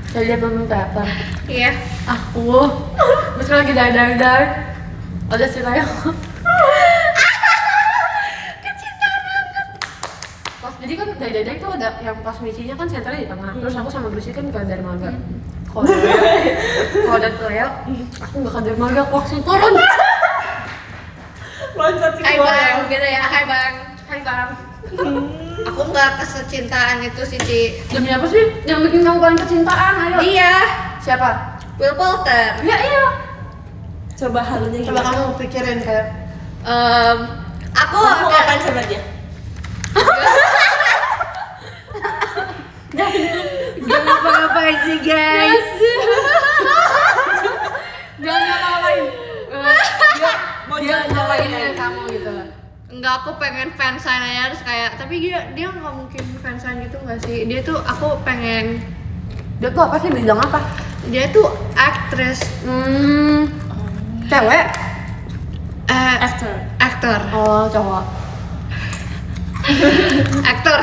Saya lihat nonton teater. Iya. Aku terus lagi dar. Ada si Leo. Pas jadi kan dari itu ada yang pas misinya kan senternya di tengah. Terus aku sama Lucy kan ke dermaga. Kalau ada Leo, aku nggak ke dermaga, aku langsung turun. Loncat sih. Hai bang, gitu ya. Hai bang. Hai Bang. Aku nggak kesecintaan itu sih Ci. Demi apa sih? Yang bikin kamu paling kecintaan? Ayo. Iya. Siapa? Will Poulter. Ya iya. Coba halunya Coba kamu pikirin kayak Aku Aku ngapain sama dia? Jangan ngapa-ngapain sih guys. jangan ngapa-ngapain. Mau Dia jalan-jalan ngapain ya? kamu gitu. Enggak, aku pengen fansign aja terus kayak, tapi dia nggak mungkin fansign gitu nggak sih? Dia tuh aku pengen, Dia tuh apa sih bidang apa? dia tuh aktris, Cewek? Actor. aktor, Oh, cowok. aktor.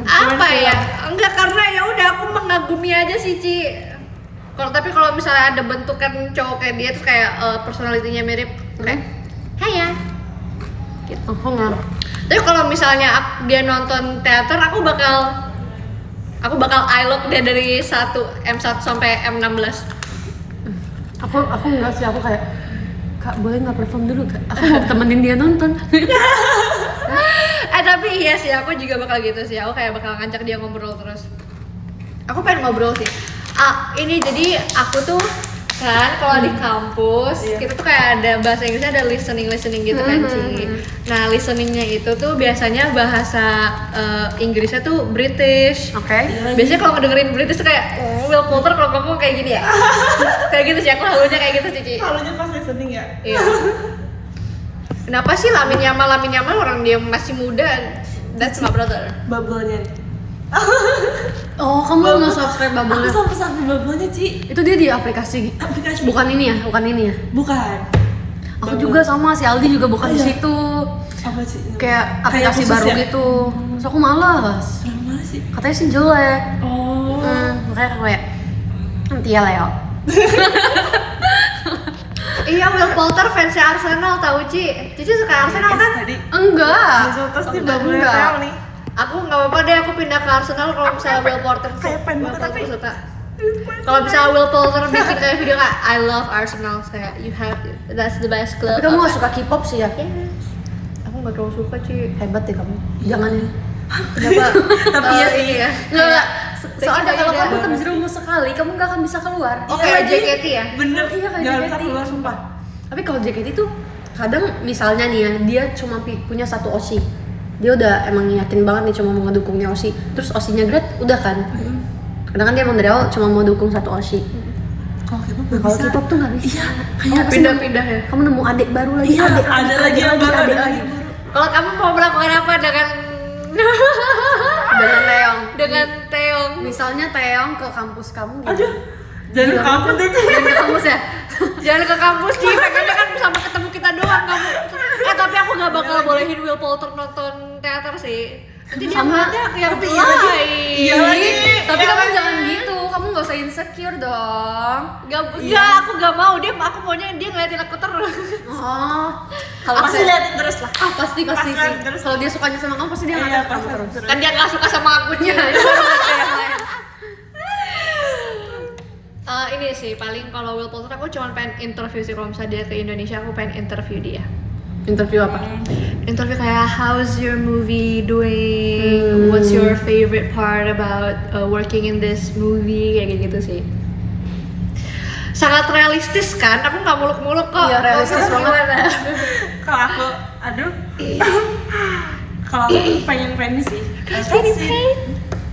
Apa ya? Enggak, karena ya udah aku mengagumi aja sih Ci. Kalau misalnya ada bentukan cowok kayak dia terus kayak personalitinya mirip kayak, Haya. Aku nggak. Tapi kalau misalnya dia nonton teater, aku bakal eye look dia dari M1 sampai M16. Aku nggak sih, aku kayak Kak boleh nggak perform dulu Kak? Aku mau temenin dia nonton. Tapi iya sih, aku juga bakal gitu sih. Aku kayak bakal ngajak dia ngobrol terus. Aku pengen ngobrol sih. Ini jadi aku tuh kan kalau di kampus kita tuh kayak ada bahasa Inggrisnya, ada listening gitu kan Ci. Nah listeningnya itu tuh biasanya bahasa Inggrisnya tuh British. Oke. Biasanya kalau ngedengerin British tuh kayak Will Poulter kalau ngomong kayak gini ya. Kayak gitu sih, aku halunya kayak gitu Cici. Halunya pas listening ya? Iya. Kenapa sih Lamin Yamal orang dia masih muda? That's my brother. Bubble-nya. Oh, kamu nggak subscribe Aku Bubble? sampai bubble-nya, Ci. Itu dia di aplikasi. Aplikasi. Bukan ini ya? Bukan. Aku juga sama, si Aldi juga bukan di Iya. situ. Apa sih? Kayak aplikasi khusus baru ya? gitu. Terus aku malas. Kenapa mana sih? Katanya sih jelek. Oh. Makanya aku kayak nanti ya Leo. Iya, Will Poulter fansnya Arsenal tahu Ci. Cici suka Arsenal kan? Tadi. Enggak. Terus nih Mbak boleh Enggak. tahu nih. Aku nggak apa-apa deh, aku pindah ke Arsenal kalau misalnya Will Porter Kayak pengen banget, Will Porter tapi- suka. Kalau misalnya Will Porter bikin kayak video kayak I love Arsenal, kayak you have that's the best club. Tapi kamu gak suka K-pop sih ya? Aku nggak terlalu suka sih. Hebat deh kamu. Jangan ya. Kenapa? Tapi ya sih. Iya. Enggak. Soalnya kalau beda. kamu terjerumus sekali, kamu gak akan bisa keluar. Oh, kayak JKT ya? Bener. Iya kayak Jangan JKT. keluar sumpah. Tapi kalau JKT tuh kadang misalnya nih ya, dia cuma punya satu OSI. Dia udah emang yakin banget nih cuma mau ngedukungnya OSI. Terus OSI-nya grade udah kan. Kadang kan dia emang dari awal cuma mau dukung satu OSI. Kalau K-pop Nah, gak kalau bisa. K-pop tuh gak bisa. Iya, Kamu kayak pasti pindah-pindah ya. Kamu nemu adik baru lagi. Iya, ada lagi yang baru, adik ada lagi. lagi. Kalau kamu mau melakukan apa dengan Dengan Teong. dengan Teong? Misalnya Teong ke kampus kamu gitu. Aduh. Jangan kamu deh. Jangan ke kampus ya. Jangan ke kampus sih, pengennya kan sama ketemu kita doang kamu. Tapi aku gak bakal bolehin Will Poulter nonton teater sih. Nanti dia Sama- ngeliatnya yang tapi iya lagi. lain. Iya lagi. Tapi Iya kamu lagi. jangan gitu. Kamu gak usah insecure dong. Enggak, aku gak mau. Aku maunya dia ngeliatin aku terus. Oh. Kalau Pasti misalnya- liatin terus lah. pasti Pasti sih. terus. Kalau dia sukanya sama kamu pasti dia Iya, ngeliat kamu pasti terus. terus. Kan dia gak suka sama akunya. Itu baru ngeliat yang lain. Ini sih paling kalau Will Poulter aku cuma pengen interview sih, kalau misalnya dia ke Indonesia aku pengen interview dia. Interview apa? Interview kayak how's your movie doing, what's your favorite part about working in this movie, kayak gitu sih. Sangat realistis kan, aku nggak muluk-muluk kok. Iya, realistis Kamu banget. gimana? Kalau aku, aduh. Kalau aku pengen sih.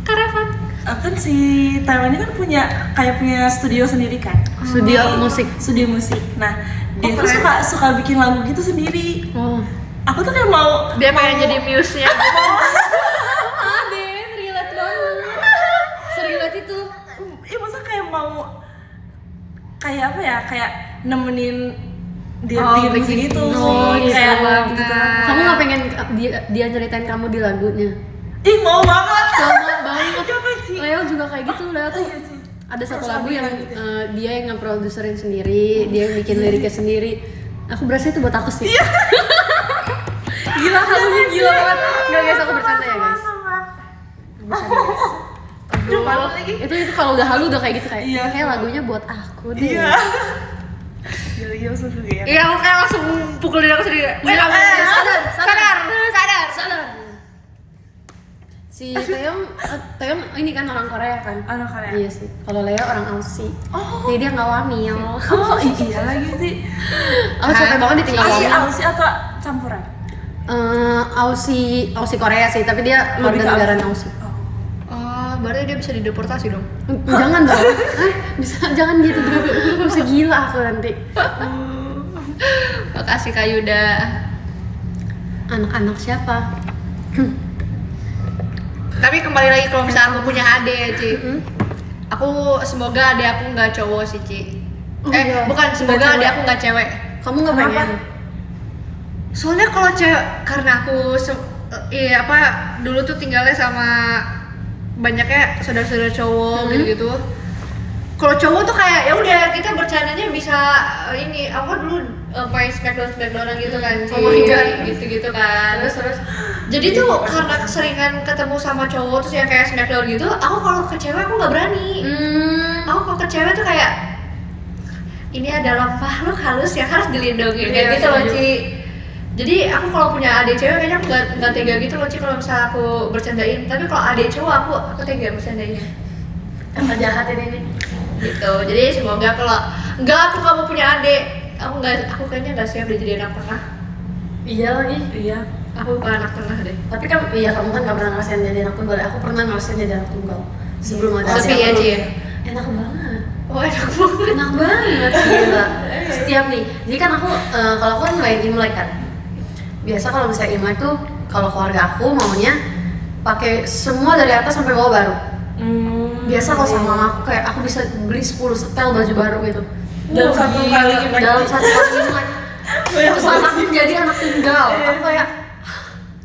Karavan. Kan si Taiwan ini kan punya studio sendiri kan. Studio musik. Studio musik. Nah, dia tuh keren. suka bikin lagu gitu sendiri. Oh. Aku tuh kayak mau Dia pengen jadi muse-nya. Ah, Den, relate banget. Serelate itu. Iya, masa kayak mau kayak apa ya? Kayak nemenin dia bikin musik gitu. Oh, gitu. Kayak banget. gitu. Kamu gak pengen dia nyeritain kamu di lagunya? Ih, mau banget. Sama banget. Coba sih. Leo juga kayak gitu. Leo tuh Iya sih. ada satu Harus lagu ambil yang lagi deh. dia yang nge-produserin sendiri, dia yang bikin liriknya sendiri. Aku berasa itu buat aku sih. Gila, halunya gila banget. Enggak guys, aku bercanda ya guys. Bercanda guys. Coba lagi. Itu kalau udah halu udah kayak gitu kayak. Iya. Kayak lagunya buat aku deh. Iya. Gila langsung juga ya. Iya, aku kayak langsung pukul diri aku sendiri. Sadar. Si Taeyong ini kan orang Korea kan? Anak kalian. Iya sih. Kalau Leo orang Aussie. Oh. Jadi dia nggak wamil. Oh, iya lagi sih. Aku capek banget ditinggal Aussie, wamil. Aussie atau campuran? Aussie Korea sih, tapi dia Lebih warga ke negara Aussie. Aussie. Oh, berarti dia bisa dideportasi dong. Jangan dong. Jangan gitu dulu. Bisa gila aku nanti. Makasih Kak Yuda. Anak-anak siapa? Tapi kembali lagi kalau misalnya aku punya adik ya, Ci. Aku semoga adik aku nggak cowok sih, Ci. iya. Bukan, semoga Nggak adik cewek. aku nggak cewek. Kamu nggak pengen? Soalnya kalau cewek, karena aku dulu tuh tinggalnya sama banyaknya saudara-saudara cowok gitu-gitu. Kalau cowok tuh kayak ya udah kita bercandanya bisa ini. Aku dulu main smackdown gitu kan, Ci. Oh my God. Gitu-gitu kan. Terus. Jadi tuh karena keseringan ketemu sama cowok terus yang kayak smackdown gitu, aku kalau ke cewek aku nggak berani. Aku kalau ke cewek tuh kayak ini adalah makhluk halus yang harus dilindungi kayak Iya, gitu loh, setuju. Ci. Jadi aku kalau punya adik cewek kayaknya aku nggak tega gitu loh, Ci, kalau misalnya aku bercandain. Tapi kalau adik cowok aku tega bercandainnya. Kata jahat ini nih. Gitu. Jadi semoga kalau aku nggak mau punya adik, aku kayaknya nggak siap jadi anak tengah. Iya lagi. Iya. Aku bukan anak tengah deh. Tapi kan iya kamu kan nggak pernah ngerasain jadi anak tunggal. Aku pernah ngerasain jadi anak tunggal. Sebelum ada Sepi ya, siapa. Ci. Enak banget. Oh, enak banget. Enak banget, gila. Setiap nih, jadi kan aku, kalau aku kan main Imlek kan. Biasa kalau misalnya Imlek tuh, kalau keluarga aku maunya pakai semua dari atas sampai bawah baru. Biasa kalau sama mama aku kayak aku bisa beli 10 setel baju baru gitu. Dalam satu kali Imlek. Dalam satu kali Imlek. Itu saat aku menjadi anak tunggal, aku kayak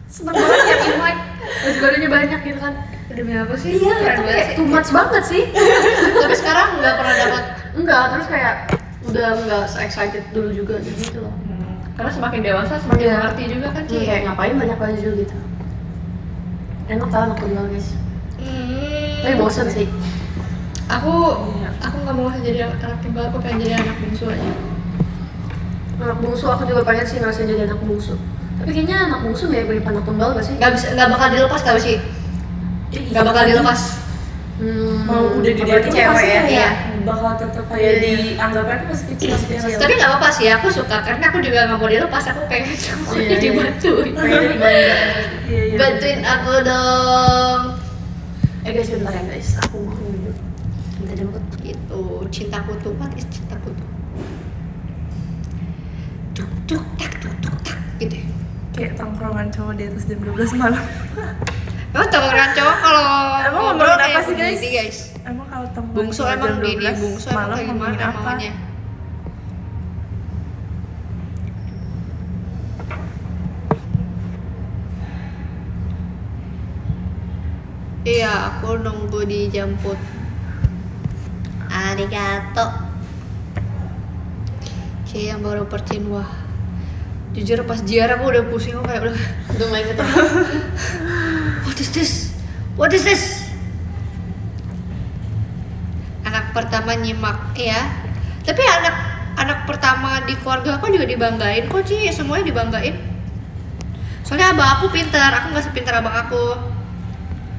seneng banget ya Imlek. Baju barunya banyak gitu kan. Demi apa sih? Iya, Keren itu banget kayak sih. too much banget sih. Tapi sekarang nggak pernah dapat. Enggak, terus kayak udah enggak se-excited dulu juga gitu loh. Karena semakin dewasa semakin Iya. mengerti juga kan Ci. Kayak ngapain banyak baju gitu. Enak tau anak tunggal guys. Tapi bosen sih. Aku Iya. nggak mau jadi anak tunggal, aku pengen jadi anak bungsu aja. Anak bungsu aku juga pengen sih ngerasain jadi anak bungsu. Tapi kayaknya anak bungsu mirip anak tunggal gak sih? Nggak bakal dilepas tau sih. Nggak bakal dilepas. Mau udah gede apalagi tuh cewek pasti ya. kayak bakal tetap kayak Iya. dianggapnya tuh masih kecil masih kecil. Tapi nggak apa-apa sih, aku suka karena aku juga nggak mau dilepas. Aku pengen semuanya Iya, iya. dibantuin. Pengen dibanggain. Iya, iya. Bantuin aku dong. Guys bentar ya guys, aku mau dulu. Minta jemput. Itu cintaku tuh, what is cintaku tuh? Tuk tuk tak gitu. Ya. Kayak tongkrongan cowok di atas jam 12 malam. Emang tongkrongan cowok kalau Emang ngobrol ngomongin apa kayak sih, guys? begini, guys? Emang kalau tongkrongan Bungsu cowok emang jam gini, 12 bungsu emang malam kayak ngomongin gimana apa? maunya? Iya, aku nunggu dijemput. Arigato. Kayak yang baru percin, wah. Jujur pas jiar aku udah pusing, aku kayak Udah nggak inget ya? What is this? What is this? Anak pertama nyimak ya. Tapi anak pertama di keluarga aku juga dibanggain kok Ci, semuanya dibanggain. Soalnya abang aku pintar, aku nggak sepintar abang aku.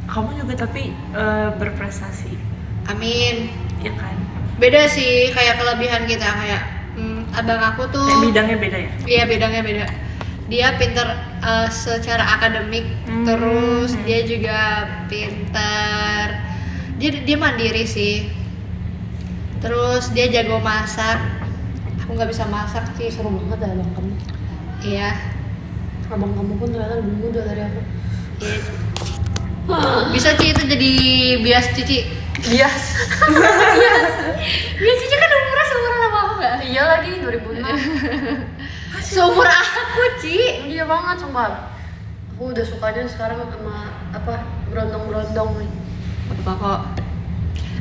Kamu juga tapi berprestasi, Amin. ya kan? Beda sih kayak kelebihan kita kayak abang aku tuh. Kayak bidangnya beda ya? Iya bidangnya beda. Dia pinter secara akademik, terus dia juga pinter. Dia mandiri sih. Terus dia jago masak. Aku nggak bisa masak sih. Seru banget dah abang kamu. Iya. Abang kamu pun ternyata lebih muda dari aku. Iya. Bisa Ci itu jadi bias Cici. Bias. Bias Cici kan umurnya seumuran sama aku nggak? Iya lagi 2006. Seumur aku Ci. Iya banget sumpah. Aku udah sukanya sekarang sama apa berondong-berondong nih. Apa kok?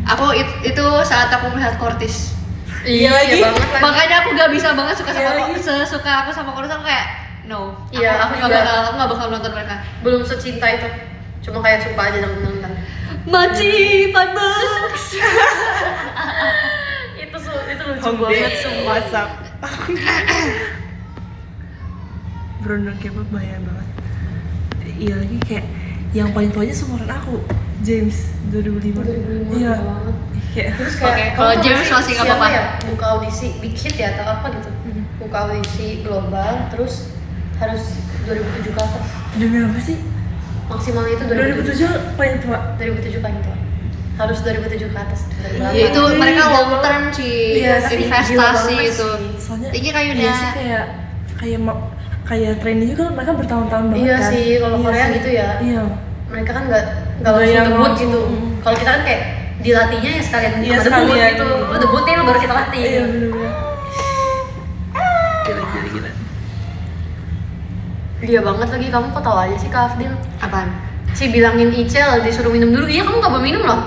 Aku itu saat aku melihat Kortis. Iya lagi. banget lagi. Makanya aku gak bisa banget suka Iya sama lagi. sesuka aku sama Kortis, aku kayak no. Iya, aku aku nggak bakal nonton mereka. Belum secinta itu. Cuma kayak suka aja dengan nonton. Maci $5. itu lucu Home banget date sumpah. WhatsApp. Berondong K-pop bahaya banget. Iya lagi kayak yang paling tuanya seumuran aku, James 2005. 2005 Iya. banget. Kayak Terus Oke, kayak kalau kamu James tahu masih nggak siapa apa-apa. ya? Buka audisi Big Hit ya atau apa gitu. Buka audisi global terus harus 2007 ke atas. demi apa sih? Maksimalnya itu 2007 paling tua. 2007 paling tua. Harus 2007 ke atas. Dari Ya belakang. itu mereka long term sih, Iya, tapi gila investasi banget itu. sih. Soalnya Tinggi kayunya. iya sih kayak trennya juga mereka bertahun-tahun banget Iya kan. sih, kalau Korea sih. gitu ya. Iya. Mereka kan nggak Nggak langsung yang debut langsung. gitu. Kalau kita kan kayak dilatihnya ya sekalian Iya, sama debut sekalian. gitu. Lu debutnya lu baru kita latih. Iya bener-bener. Gila. Dia banget lagi, kamu kok tahu aja sih Kak Afdil? Apaan? Si bilangin Icel disuruh minum dulu, iya kamu nggak mau minum loh.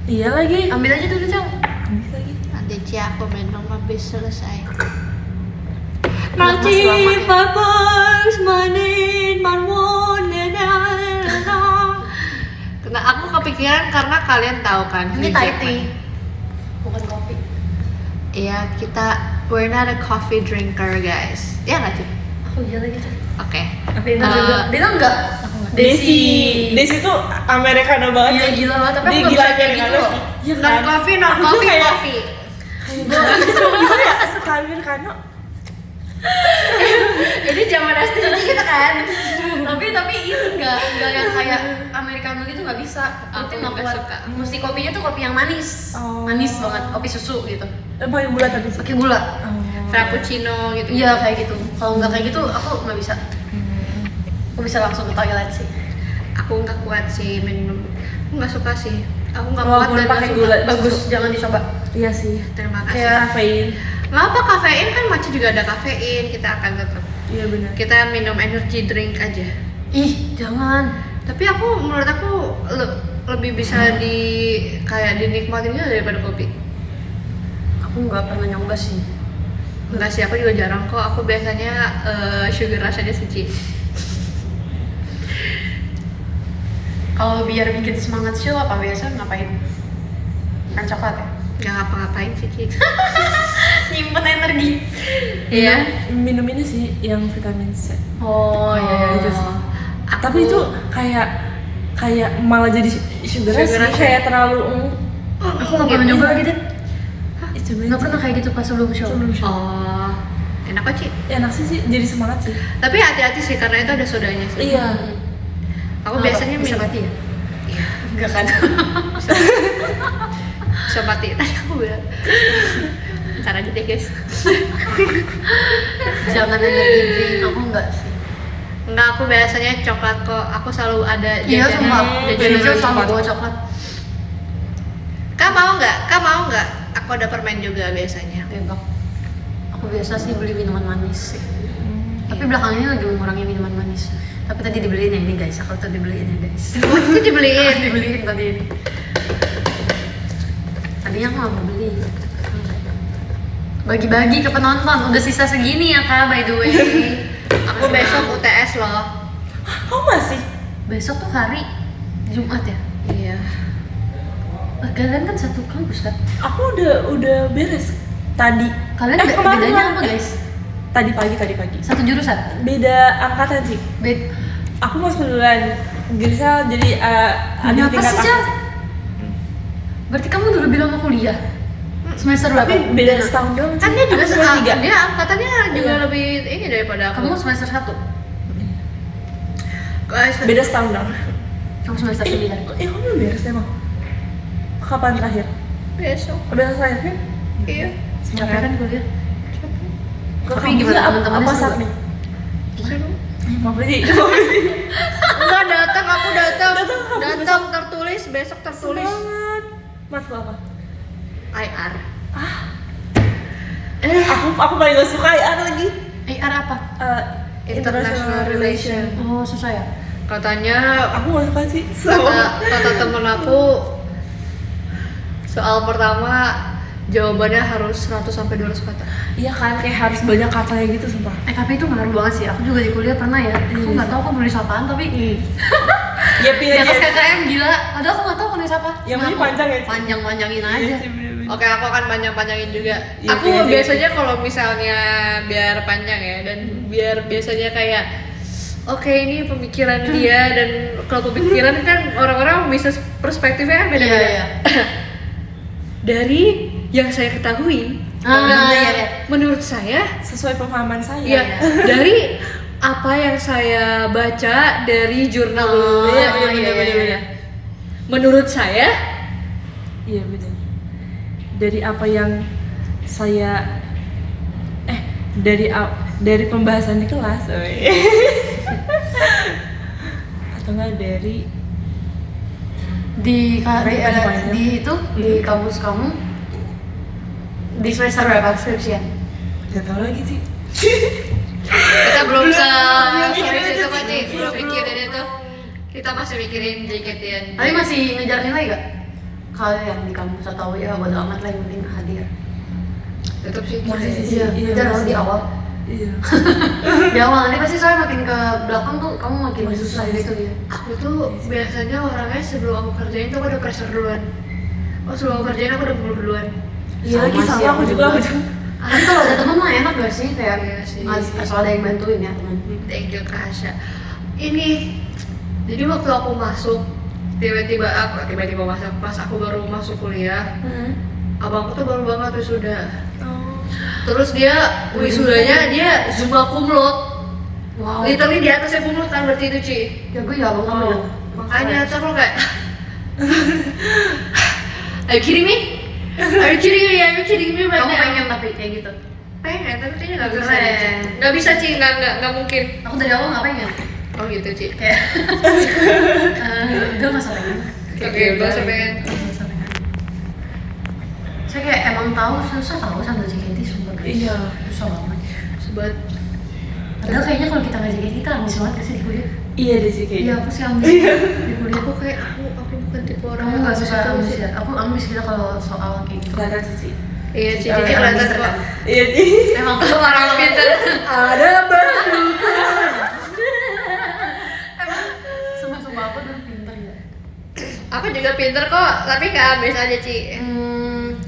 Iya lagi. Ambil aja dulu Cel. Habis lagi. Nanti Ci aku minum habis selesai. Masih lama ya? Papers, manin, manwon, Karena aku kepikiran karena kalian tahu kan Ini Hugh Thai Jackman. tea, bukan kopi. Iya, we're not a coffee drinker guys. Iya nggak sih? Aku iya lagi Cel. Oke. Dina juga, Dina enggak. Desi tuh Americano banget. Iya gila banget, tapi aku Dia nggak gila bisa kayak gitu Americano loh. sih. Iya Non kan? coffee, non Aku coffee, kayak- coffee. Bisa ya suka Americano. Jadi zaman SD kita kan. tapi itu enggak yang kayak americano gitu nggak bisa. Aku Penting nggak nggak kuat. suka. Mesti kopinya tuh kopi yang manis. Oh. Manis banget, kopi susu gitu. Pakai gula tapi sih. Pakai gula. Oh. Frappuccino gitu. Iya kayak gitu. Kalau nggak kayak gitu aku nggak bisa. Aku bisa langsung ke toilet sih. Aku nggak kuat sih minum. Aku nggak suka sih. Aku nggak kuat Walaupun dan nggak pakai suka. gula. Bagus, jangan dicoba. Iya sih. Terima kasih. Kayak Kafein. Nggak apa kafein kan matcha juga ada kafein. Kita akan tetap. Iya benar. Kita minum energy drink aja. ih jangan. Tapi menurut aku lebih bisa kayak dinikmatin juga daripada kopi. Aku nggak pernah nyoba sih. Enggak sih, aku juga jarang kok. Aku biasanya sugar rush aja sih, Ci. Kalau biar bikin semangat show apa biasa ngapain? Kan coklat ya? Nggak ngapa-ngapain sih, Ci. Nyimpen energi. Iya. Minum ini sih yang vitamin C. Oh iya itu sih. Aku- Tapi itu kayak malah jadi sugar rush Sugar sih, rush kayak terlalu Aku nggak pernah nyoba gitu. coba Nggak pernah kayak gitu pas sebelum show. Oh, enak kok, Ci. enak sih jadi semangat sih. Tapi hati-hati sih karena itu ada sodanya sih. Iya. Aku biasanya bisa minum. mati ya? Iya. Enggak kan? Bisa mati. Tadi aku bilang. Ntar aja deh, guys. Jangan energi drink, aku enggak sih. Enggak, aku biasanya coklat kok. Aku selalu ada Iya, sumpah. jajanan Jujur sama coklat. bawa coklat. Kak mau nggak? Kak mau nggak? Aku ada permen juga biasanya. Bebek. Aku biasa sih beli minuman manis sih. Tapi belakangan ini lagi mengurangi minuman manis. Tapi tadi dibeliin ya ini guys, aku tuh dibeliin ya guys. Oh, itu dibeliin. Dibeliin tadi ini. Tadinya aku nggak mau beli. Bagi-bagi ke penonton, udah sisa segini ya kak by the way. Aku besok UTS loh. Kau masih? Besok tuh hari Jumat ya? Iya. Kalian kan satu kampus kan? Aku udah beres tadi. Kalian kemarin bedanya lah. apa guys? Tadi pagi. Satu jurusan? Beda angkatan sih. Aku masuk duluan. Grisel jadi adik Kenapa tingkat sih, aku. Jal? Berarti kamu udah lebih lama kuliah? Semester berapa? Tapi beda setahun doang sih. Kan dia juga Aku semester 3. dia angkatannya juga Iya. lebih ini daripada aku. Kamu semester 1? Guys, Beda setahun doang. Kamu semester 9? Kamu belum beres emang? Kapan terakhir? besok. Beres terakhir kan? Iya. Capek kan kuliah? Ke Tapi kampus gimana nggak? teman-temannya Apa seru saat nggak? nih? Seru. Maaf sih. Enggak datang, aku datang. Datang, kamu Datang tertulis, besok tertulis. Semangat. Matkul apa? IR. Aku paling gak suka IR lagi. AR apa? International Relation. Oh susah ya? Katanya Aku gak suka sih. kata temen aku soal pertama jawabannya harus 100 sampai 200 kata. Iya kan, kayak harus banyak katanya gitu sumpah. Tapi itu ngaruh banget sih, aku juga di kuliah pernah ya. Aku nggak tahu aku nulis apaan tapi Ya di pilih atas aja. KKM gila. Padahal aku nggak tahu aku nulis apa. Yang penting panjang ya. Panjang-panjangin aja. Oke, aku akan panjang-panjangin juga. Iya, Aku iya, iya. biasanya kalau misalnya biar panjang ya dan biar biasanya kayak oke ini pemikiran dia dan kalau pemikiran kan orang-orang bisa perspektifnya kan beda-beda. Iya, iya. Dari yang saya ketahui, Ah, iya, iya. menurut saya, Sesuai pemahaman saya. ya dari apa yang saya baca dari jurnal. Oh, Iya, iya, iya. Menurut saya, Iya benar. Dari apa yang saya dari pembahasan di kelas, atau enggak dari Di Apa? di itu di kampus kamu di semester berapa skripsian? nggak tahu lagi sih. kita belum serius itu kan Ci, belum mikirin itu. Kita masih mikirin JKT-an. Tapi masih ngejar nilai gak? Kalian di kampus atau ya bodo amat lah yang penting hadir. Tetap sih. Masih Ci. sih. Iya, Iya, ngejar masih. di awal. Iya. Di awal nanti pasti soalnya makin ke belakang tuh kamu makin susah gitu ya. Aku tuh biasanya orangnya sebelum aku kerjain tuh aku udah pressure duluan. Oh sebelum aku kerjain aku udah buru duluan. Iya lagi Sama sih, sama aku aku juga. juga. Tapi kalau ada temen mah enak gak sih kayak Iya sih. asal ada yang bantuin ya teman. Thank you Kak Hasya. Ini jadi waktu aku masuk tiba-tiba masuk pas aku baru masuk kuliah, abangku tuh baru banget wisuda. Terus dia wisudanya dia summa cum laude. Wow. Literally di atasnya cum laude kan berarti itu Ci. Ya gue ya abang kamu ya. Makanya terus aku kayak Are you kidding me? Are you kidding me? Are you kidding me right Kamu now? pengen tapi kayak gitu. Pengen, tapi kayaknya nggak bisa. Keren. Nggak bisa Ci, nggak mungkin. Aku dari awal nggak pengen. Oh gitu Ci. Kayak udah nggak usah pengen. Oke, nggak usah pengen. Nggak usah pengen. Saya kayak emang tahu susah tahu sama JKT sumpah guys. Iya. Susah banget. Sobat. Padahal kayaknya kalau kita nggak JKT kita ambis banget gak sih di kuliah? Iya deh sih Iya kayaknya. aku sih ambis di kuliah. Aku kayak aku bukan tipe orang Kamu yang nggak ambis suka itu ambis sih. ya? Aku ambis gitu kalau soal kayak gitu. Kelihatan sih. Iya Cici kelihatan kok. Iya sih. Emang Orang pintar. Ada baru. sumpah aku dulu pinter ya. Aku juga pintar kok, tapi nggak habis aja Ci.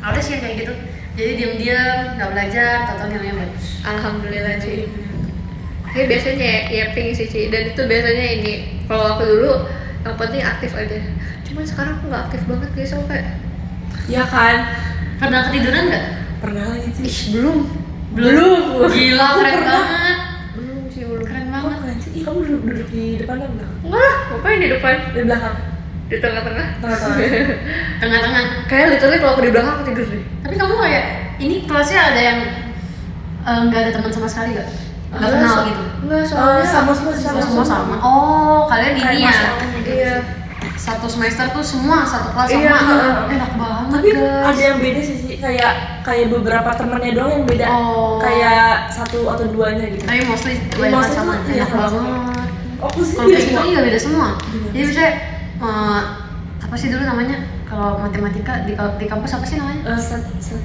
Ada sih yang kayak gitu. Jadi diam-diam nggak belajar, tahu nilainya bagus. Alhamdulillah Ci. Tapi biasanya ya ping sih Ci. Dan itu biasanya ini. Kalau aku dulu yang penting aktif aja. Cuman sekarang aku nggak aktif banget guys, aku kayak Ya kan. Pernah ketiduran nggak? Pernah lagi sih. ih belum. Gila, keren pernah. banget. Belum sih belum. Keren Kok banget. keren sih? Ih, kamu duduk di depan atau belakang? Enggak lah, ngapain di depan? Di belakang. Di tengah-tengah. Tengah-tengah. Tengah-tengah. Kayak literally kalau aku di belakang aku tidur deh. Tapi kamu kayak ini kelasnya ada yang nggak ada teman sama sekali nggak? Nggak kenal gitu? Enggak, soalnya Sama semua Semua sama. Oh, kalian Kayak ini ya? masuk. Iya. Satu semester tuh semua satu kelas Iya, sama. Enak banget Tapi guys. ada yang beda sih, kayak beberapa temennya doang yang beda. Oh. Kayak satu atau duanya gitu. Tapi mostly kebanyakan Mostly sama. tuh, iya, Enak sama. banget. Aku sih Kalau beda kayak gitu semua. iya beda semua. Iya. Jadi misalnya apa sih dulu namanya? Kalau matematika di kampus apa sih namanya? Apa sih?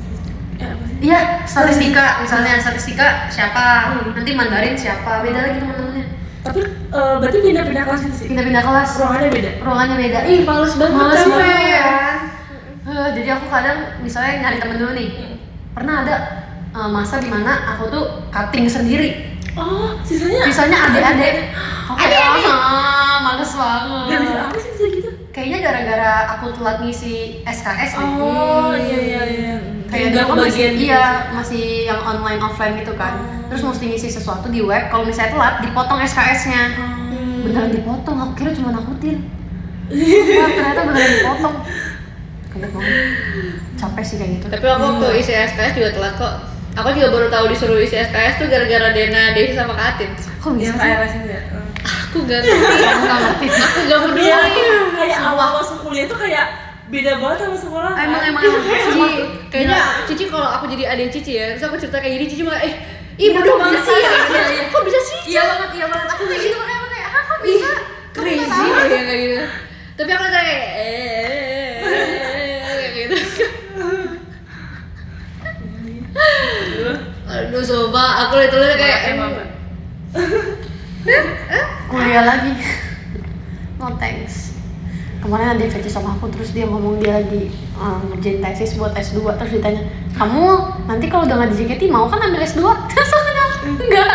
Iya, statistika. Misalnya statistika siapa? Nanti Mandarin siapa? Beda lagi teman-temannya. Tapi berarti pindah-pindah kelas gitu sih? Pindah-pindah kelas. Ruangannya beda? Ruangannya beda. Ih, males banget Males capek. banget. Jadi aku kadang misalnya nyari temen dulu nih. Pernah ada masa dimana aku tuh cutting sendiri. Oh, sisanya? Sisanya adik-adik. Aku kayak males banget. Gara-gara apa sih bisa gitu? Kayaknya gara-gara aku telat ngisi SKS deh. Oh, iya. Kayak dulu kan masih, masih yang online offline gitu kan. Terus mesti ngisi sesuatu di web. Kalau misalnya telat, dipotong SKS-nya. Beneran dipotong. Aku kira cuma nakutin. Wah, ternyata beneran dipotong. Kaget banget. Capek sih kayak gitu. Tapi aku waktu isi SKS juga telat kok. Aku juga baru tahu disuruh isi SKS tuh gara-gara Dena, Desi sama Katin. Kok bisa Yang sih? kayak rasanya ya? Aku gak ngerti. Aku nggak ngerti. Aku gak peduli. Iya, kayak awal masuk kuliah tuh kayak beda banget sama sekolah. Emang Cici, kayaknya Cici kalau aku jadi adik Cici ya, terus aku cerita kayak gini, Cici malah ih bodoh banget sih ya. Kok bisa sih? Iya banget. Aku kayak gitu makanya kayak, kok Ih, bisa? crazy deh yang kayak gitu. Tapi aku kayak kayak gitu. Aduh, sumpah, aku literally kayak Kuliah lagi. No thanks. Kemarin ada Feci sama aku, terus dia ngomong dia lagi ngerjain tesis buat S2. Terus ditanya, kamu nanti kalau udah nggak di JKT mau kan ambil S2? Terus aku bilang, enggak.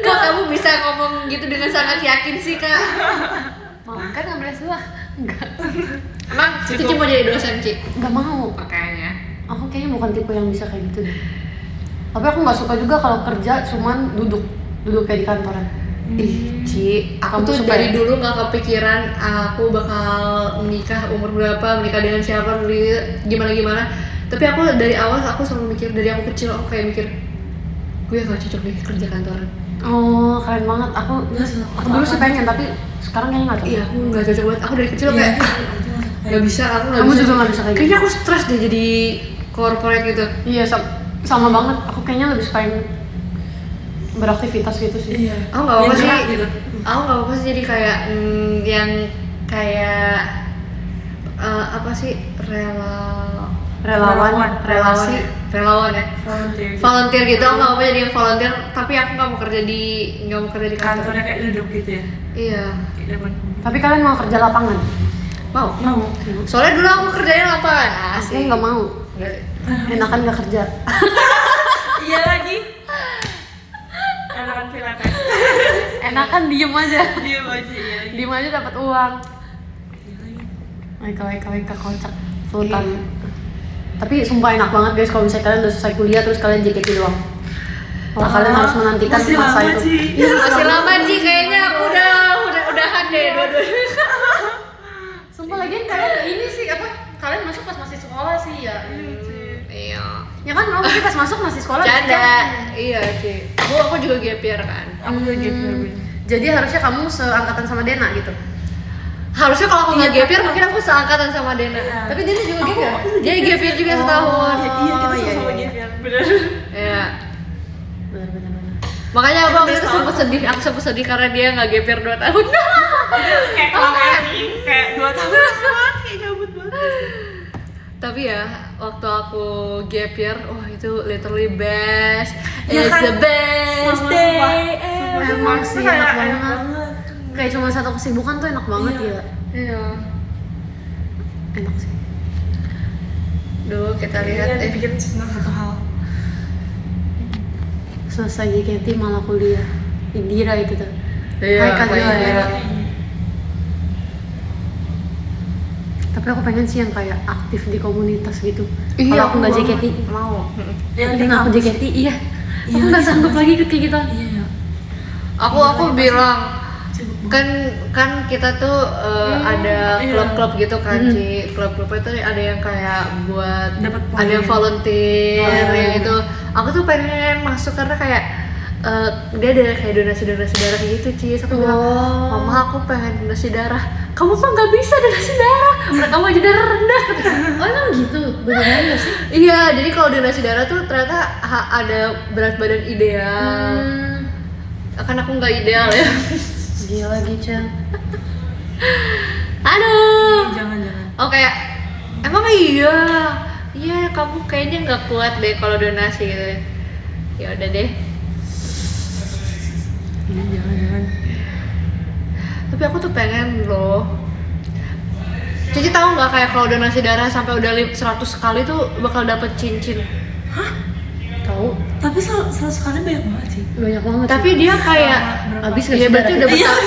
Kak, kamu bisa ngomong gitu dengan sangat yakin sih, Kak. Mau kan ambil S2? Enggak. Emang Cici mau jadi dosen, Ci? Enggak mau. Makanya. Aku kayaknya bukan tipe yang bisa kayak gitu deh. Tapi aku nggak suka juga kalau kerja cuman duduk kayak di kantoran. Ih, Ci, Aku kamu tuh suka dari ya? dulu nggak kepikiran aku bakal menikah umur berapa, menikah dengan siapa, gimana. Tapi aku dari awal aku selalu mikir, dari aku kecil aku kayak mikir, gue gak cocok deh kerja kantoran. Oh, keren banget. Aku dulu sih pengen, tapi sekarang kayaknya nggak cocok. Iya, aku nggak cocok banget. Aku dari kecil Iya. kayak nggak bisa, aku nggak Kamu bisa. juga nggak bisa kayak Kayaknya gitu. aku stres deh jadi corporate gitu. Iya, sama banget. Aku kayaknya lebih suka yang beraktivitas gitu sih. Iya. Aku nggak apa-apa Yang sih. gerak gitu. Aku nggak apa-apa sih jadi kayak yang kayak apa sih Relawan. relasi relawan ya. Volunteer. Volunteer gitu, aku nggak apa-apa jadi yang volunteer, tapi aku nggak mau kerja di kantor. Kantornya kayak duduk gitu ya. Iya. Kayak depan komputer. Tapi kalian mau kerja lapangan? Mau. Mau. Soalnya dulu aku kerjanya lapangan. Aku nggak mau. Enakan nggak kerja. Iya lagi. Enakan pilates. Enakan diem aja. Diam aja ya. Diem aja dapat uang. Weka kocak. Sultan. Tapi sumpah enak banget guys kalau misalnya kalian udah selesai kuliah terus kalian JKT doang. Wah, kalian harus menantikan masih masa lama, itu. Ci. Iya, masih lama sih kayaknya aku udahan deh dua-duanya. Sumpah lagian kalian ini sih apa? Kalian masuk pas masih sekolah sih ya. Iya. Ya kan mau pas masuk masih sekolah. Canda. Iya sih. Aku juga gap year kan. Aku juga gitu. Jadi harusnya kamu seangkatan sama Dena gitu. Harusnya kalau aku nggak gap year mungkin aku seangkatan sama Dena. Tapi Dena juga gap year. Dia gap year juga setahun. Iya, kita iya, sama-sama iya. gitu ya. Bener. Iya. Benar. Makanya aku waktu itu Kita sempat sedih. Aku sempat sedih karena dia nggak gap year 2 tahun. Kayak kelamaan kayak 2 tahun banget, kayak gabut banget. Tapi ya waktu aku gap year, wah itu literally best. Ya It's kan? the best Sumpah, day sumpah. ever. Emang sih Kayak enak enak banget. Kayak cuma satu kesibukan tuh enak banget Iya. ya. Iya. Enak sih. Dulu kita lihat Iya, bikin senang satu hal. Selesai JKT malah kuliah. Indira itu tuh. Iya, Hai Kak Kak Joy. Indira. Tapi aku pengen sih yang kayak aktif di komunitas gitu. Iya, Kalau aku nggak banget. JKT, Mau. Yang tapi nggak aku JKT, iya. Iya, Aku nggak sama sanggup sih. lagi ikut kayak gitu. Iya. Aku bilang Sibuk banget. kan kita tuh ada iya. klub-klub gitu kan Ci. Klub-klub itu ada yang kayak buat Dapat poin. ada yang volunteer Oh. yang itu. Aku tuh pengen masuk karena kayak dia ada kayak donasi darah gitu Ci. Terus aku bilang, Oh. mama aku pengen donasi darah. Kamu mah nggak bisa donasi darah, kamu aja darah rendah. Oh emang gitu? Beneran nggak sih? Iya, jadi kalau donasi darah tuh ternyata ada berat badan ideal. Kan aku nggak ideal ya. Gila Gicel. Aduh. Jangan-jangan. Oh kayak emang iya. Iya, kamu kayaknya nggak kuat deh kalau donasi gitu. Ya udah deh. Iya, jangan-jangan. Tapi aku tuh pengen loh. Cici tahu nggak kayak kalau donasi darah sampai udah 100 kali tuh bakal dapet cincin. Tahu? Tapi 100 kali banyak banget sih. Banyak banget. Tapi sih. dia kayak Habis dia berarti udah Iya. bertahun.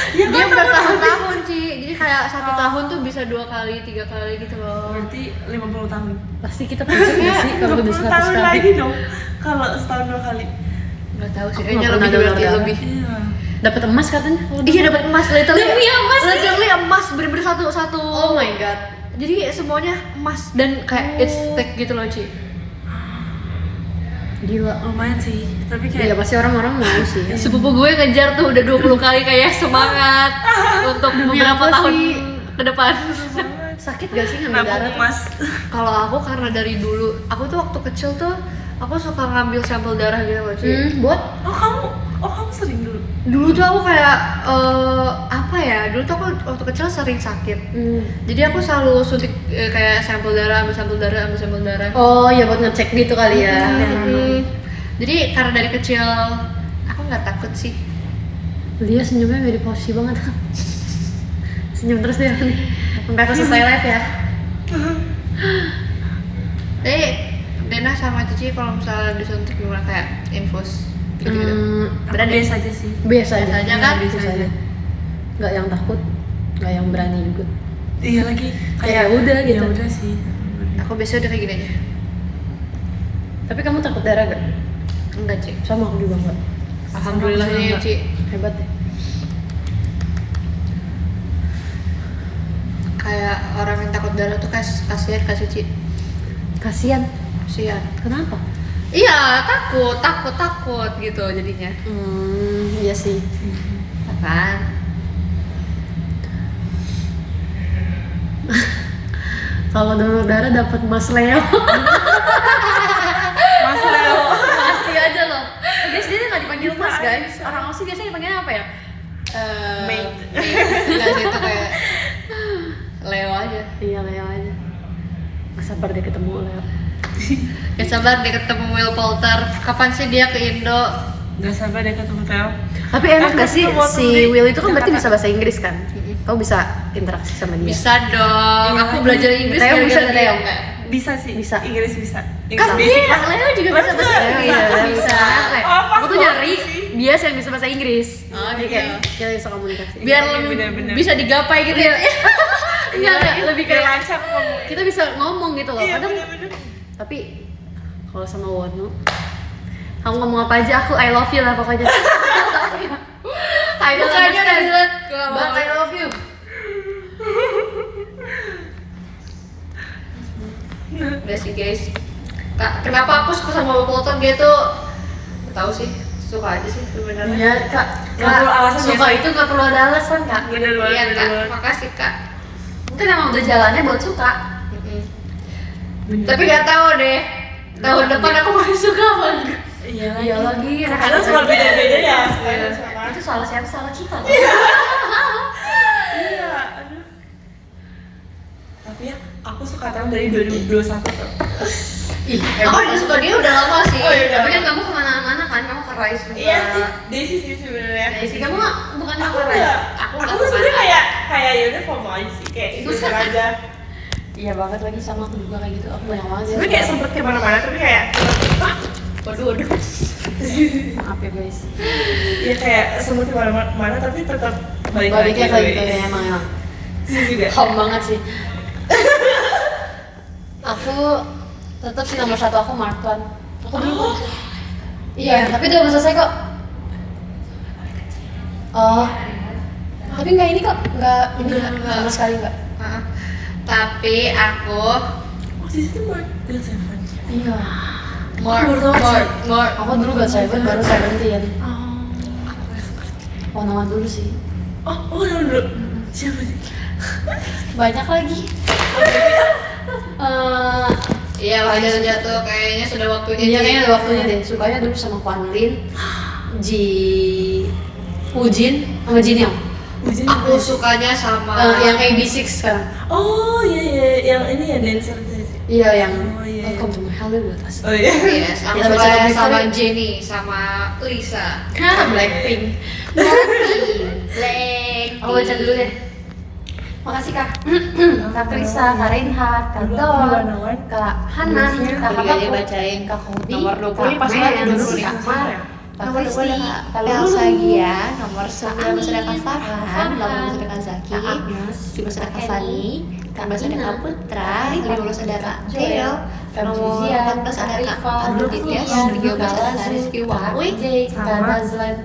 Iya, Dia kan, bertahun-tahun Ci. Jadi kayak 1 tahun tuh bisa 2 kali, 3 kali gitu loh. Berarti 50 tahun. Pasti kita puncak nggak sih kalau udah 50 100 tahun kali. lagi dong. Kalau setahun 2 kali. Nggak tahu sih, Aku kayaknya nggak lebih pernah berarti dengar lebih. Iya. Dapat emas katanya. Iya dapat emas literally. Demi emas sih? Literally emas bener-bener satu. Oh my god. Jadi semuanya emas dan kayak it's thick gitu loh Ci. Gila. Lumayan sih. Tapi Iya kayak pasti orang-orang mau sih. Sepupu gue ngejar tuh udah 20 kali kayak semangat untuk Demi beberapa apa tahun sih? ke depan. Sakit gak sih ngambil darah? nabung emas. Kalau aku karena dari dulu, aku tuh waktu kecil tuh aku suka ngambil sampel darah gitu loh Ci. Buat? Oh kamu sering dulu. Dulu tuh aku kayak apa ya? Dulu tuh aku waktu kecil sering sakit. Jadi aku selalu suntik kayak sampel darah, ambil sampel darah. Oh ya buat ngecek gitu kali ya. Jadi karena dari kecil aku nggak takut sih. Dia senyumnya mirip Porsche banget. Senyum terus dia nih. Sampai aku selesai live ya. Jadi Dena sama Cici kalau misalnya disuntik gimana kayak infus gitu-gitu. Berani biasa aja sih. Biasa Biasa aja kan? Biasa aja. Nggak yang takut, nggak yang berani juga. Iya lagi. Kayak udah gitu. Ya udah sih. Aku biasanya udah kayak gini aja. Tapi kamu takut darah gak? Enggak Ci. Sama aku juga enggak. Alhamdulillahnya ya Ci. Hebat ya. Kayak orang yang takut darah tuh kasihan kasih Ci. Kasian. Kasihan. Kenapa? Iya takut gitu jadinya. Iya sih. Kan? Kalau donor darah dapat Mas Leo. Mas Leo. Masih aja loh. Guys, dia nggak dipanggil Mas guys. Orang Aussie biasanya dipanggilnya apa ya? Mate. Enggak sih itu kayak Leo aja. Iya Leo aja. Gak sabar deh ketemu Leo. Ya sabar deh ketemu Will Poulter. Kapan sih dia ke Indo? Gak sabar deh ketemu Theo. Tapi enak gak sih ketemu si di Will itu kan berarti Jakarta. bisa bahasa Inggris kan? Kamu bisa interaksi sama dia. Bisa dong. Iya, Aku belajar Inggris Theo bisa gara-gara nggak, dia. Theo? Enggak. Bisa sih. Bisa. Inggris bisa. Kan Inggris dia basic lah. Leo juga bisa bahasa Betul. Inggris. Iya, Aku bisa. bisa. Aku tuh nyari dia yang bisa bahasa Inggris. Oh, Jadi gitu. kayak kita bisa komunikasi. Biar Iya, lebih bener-bener. bisa digapai gitu ya. Enggak, lebih Kayak kayak lancar ngomong. kita bisa ngomong gitu loh. Iya Kadang bener-bener. tapi kalau sama Wonu kamu ngomong apa aja aku I love you lah pokoknya. I don't Mukanya udah understand, dilihat. but I love you. Udah sih guys. Kenapa aku suka sama Will Poulter? Dia tuh nggak tahu sih, suka aja sih sebenarnya. Iya kak, Nggak perlu alasan suka biasa. itu nggak perlu ada alasan kak. Bener banget, Iya bener kak, banget. makasih kak. Mungkin emang udah jalannya buat suka. Tapi nggak tahu deh. Tahun depan aku masih suka apa enggak? Iya Iya lagi. Kadang suka beda-beda ya. Itu salah siapa? Salah kita. Iya. Aduh. tapi ya aku suka Trump dari 2021 tuh. Ih, Aku juga suka dia udah lama sih. Oh, iya, udah. tapi kan kamu kemana-mana kan, kamu ke Rise juga. Iya sih, Daisy sih sebenarnya. Daisy, kamu nggak bukan Aku ke Rise? enggak. Aku Aku nggak sebenarnya kayak yaudah FOMO aja sih, kayak iseng aja. Iya banget lagi, sama aku juga kayak gitu. Aku banyak banget. Sebenarnya kayak sempet kemana-mana tapi kayak Waduh. Maaf ya guys. ya kayak sempet kemana-mana tapi tetap balik lagi. Baliknya kayak gitu ya, emang. Sih juga. Home banget sih. Aku tetap sih nomor 1 aku Mark Twain. Aku dulu. Iya, tapi udah selesai kok. Oh. Tapi nggak ini kok, nggak ini sama sekali nggak. Tapi aku Oh, di situ buat God Seven. Iya. more. Aku dulu God Seven baru Seventeen. Oh, nama dulu sih. Oh, dulu. Siapa sih? Banyak lagi. Iya, udah jatuh kayaknya sudah waktunya. Iya kayaknya ada waktunya deh. Sukanya dulu sama Kwan Lin, Ujin, sama Jin Young. Aku sukanya sama Yang AB6 sekarang. Oh, iya, yang ini ya dancer tadi. Iya yang Oh, iya. Welcome to my Hollywood. Oh iya. Yes, aku Kita baca suka lagu sama history. Jennie, sama Lisa. Blackpink. Black. Aku baca dulu deh. Makasih Kak. Kak Krisa, Kak Reinhard, Kak Don, Kak Hana, Kak Tiga dia Habaku, bacain. Kak Kodi, Nomor 20 Kak pas Mel, banget dulu nih. Kak Mar, Kak Nomor 2 Kristi, ada Kak Elsa Lulu, Gia, nomor 9 masih ada Kak Farhan, Farhan, 8 masih ada Kak Zaki, Kak Agnes, 17 ada Kak Kak Fani, Kak 14 ada Ina, Kak Putra, Kak 15 ada Kak Joel, Del, Kak nomor Juzian, 14 ada Kak Rifa, Andrew Tityas, Kak 13 ada Kak Lazu, Rizky Kak Wangui, Jake, Kak Nazlan,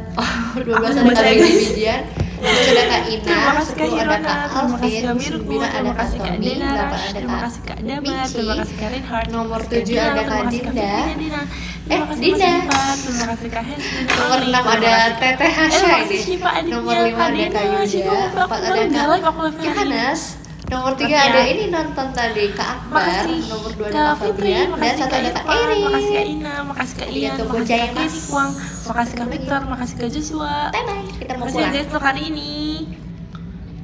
12 ada baca Kak ini. Bibi Bijian, 11 ada Kak Ina, Terima kasih Kak 10 ada Hirona, Kak terima kasih Alvin, Kak Mirko, 9 ada terima Kak kasih Kak Tony, 8 Dina, ada terima Kak kasih Kak Dabar, Michi, terima kasih Kak Reinhardt, nomor terima kasih 7 Kak ada Dina, Kak terima kasih Kak Dinda, Dina, terima kasih Dinda. Mas Ivan, terima kasih Kak Henry, nomor 6 ada Teteh Hasya terima kasih ini, Syifa adiknya, nomor 5 Kak ada Dina, Kak Syifa, Yuda, 4 ada udah live aku Kak live hari ini. Yohanes, nomor 3 Makasih ya. ada ini nonton tadi Kak Akbar, Makasih nomor 2 ada Kak Kak Fitri, Fabian, dan makasih 1 Kak ada Kak Irfan, makasih Kak Erin. Ina, makasih Kak Arigatou Ian, makasih Kak gozaimasu. Kenny Kwang, makasih Kak Victor, makasih Kak Joshua. Bye bye, kita mau Makasih ya pulang. guys untuk hari ini.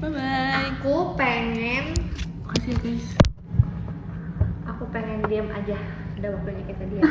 Bye bye. Aku pengen Makasih ya guys. diam aja. Udah waktunya kita diam.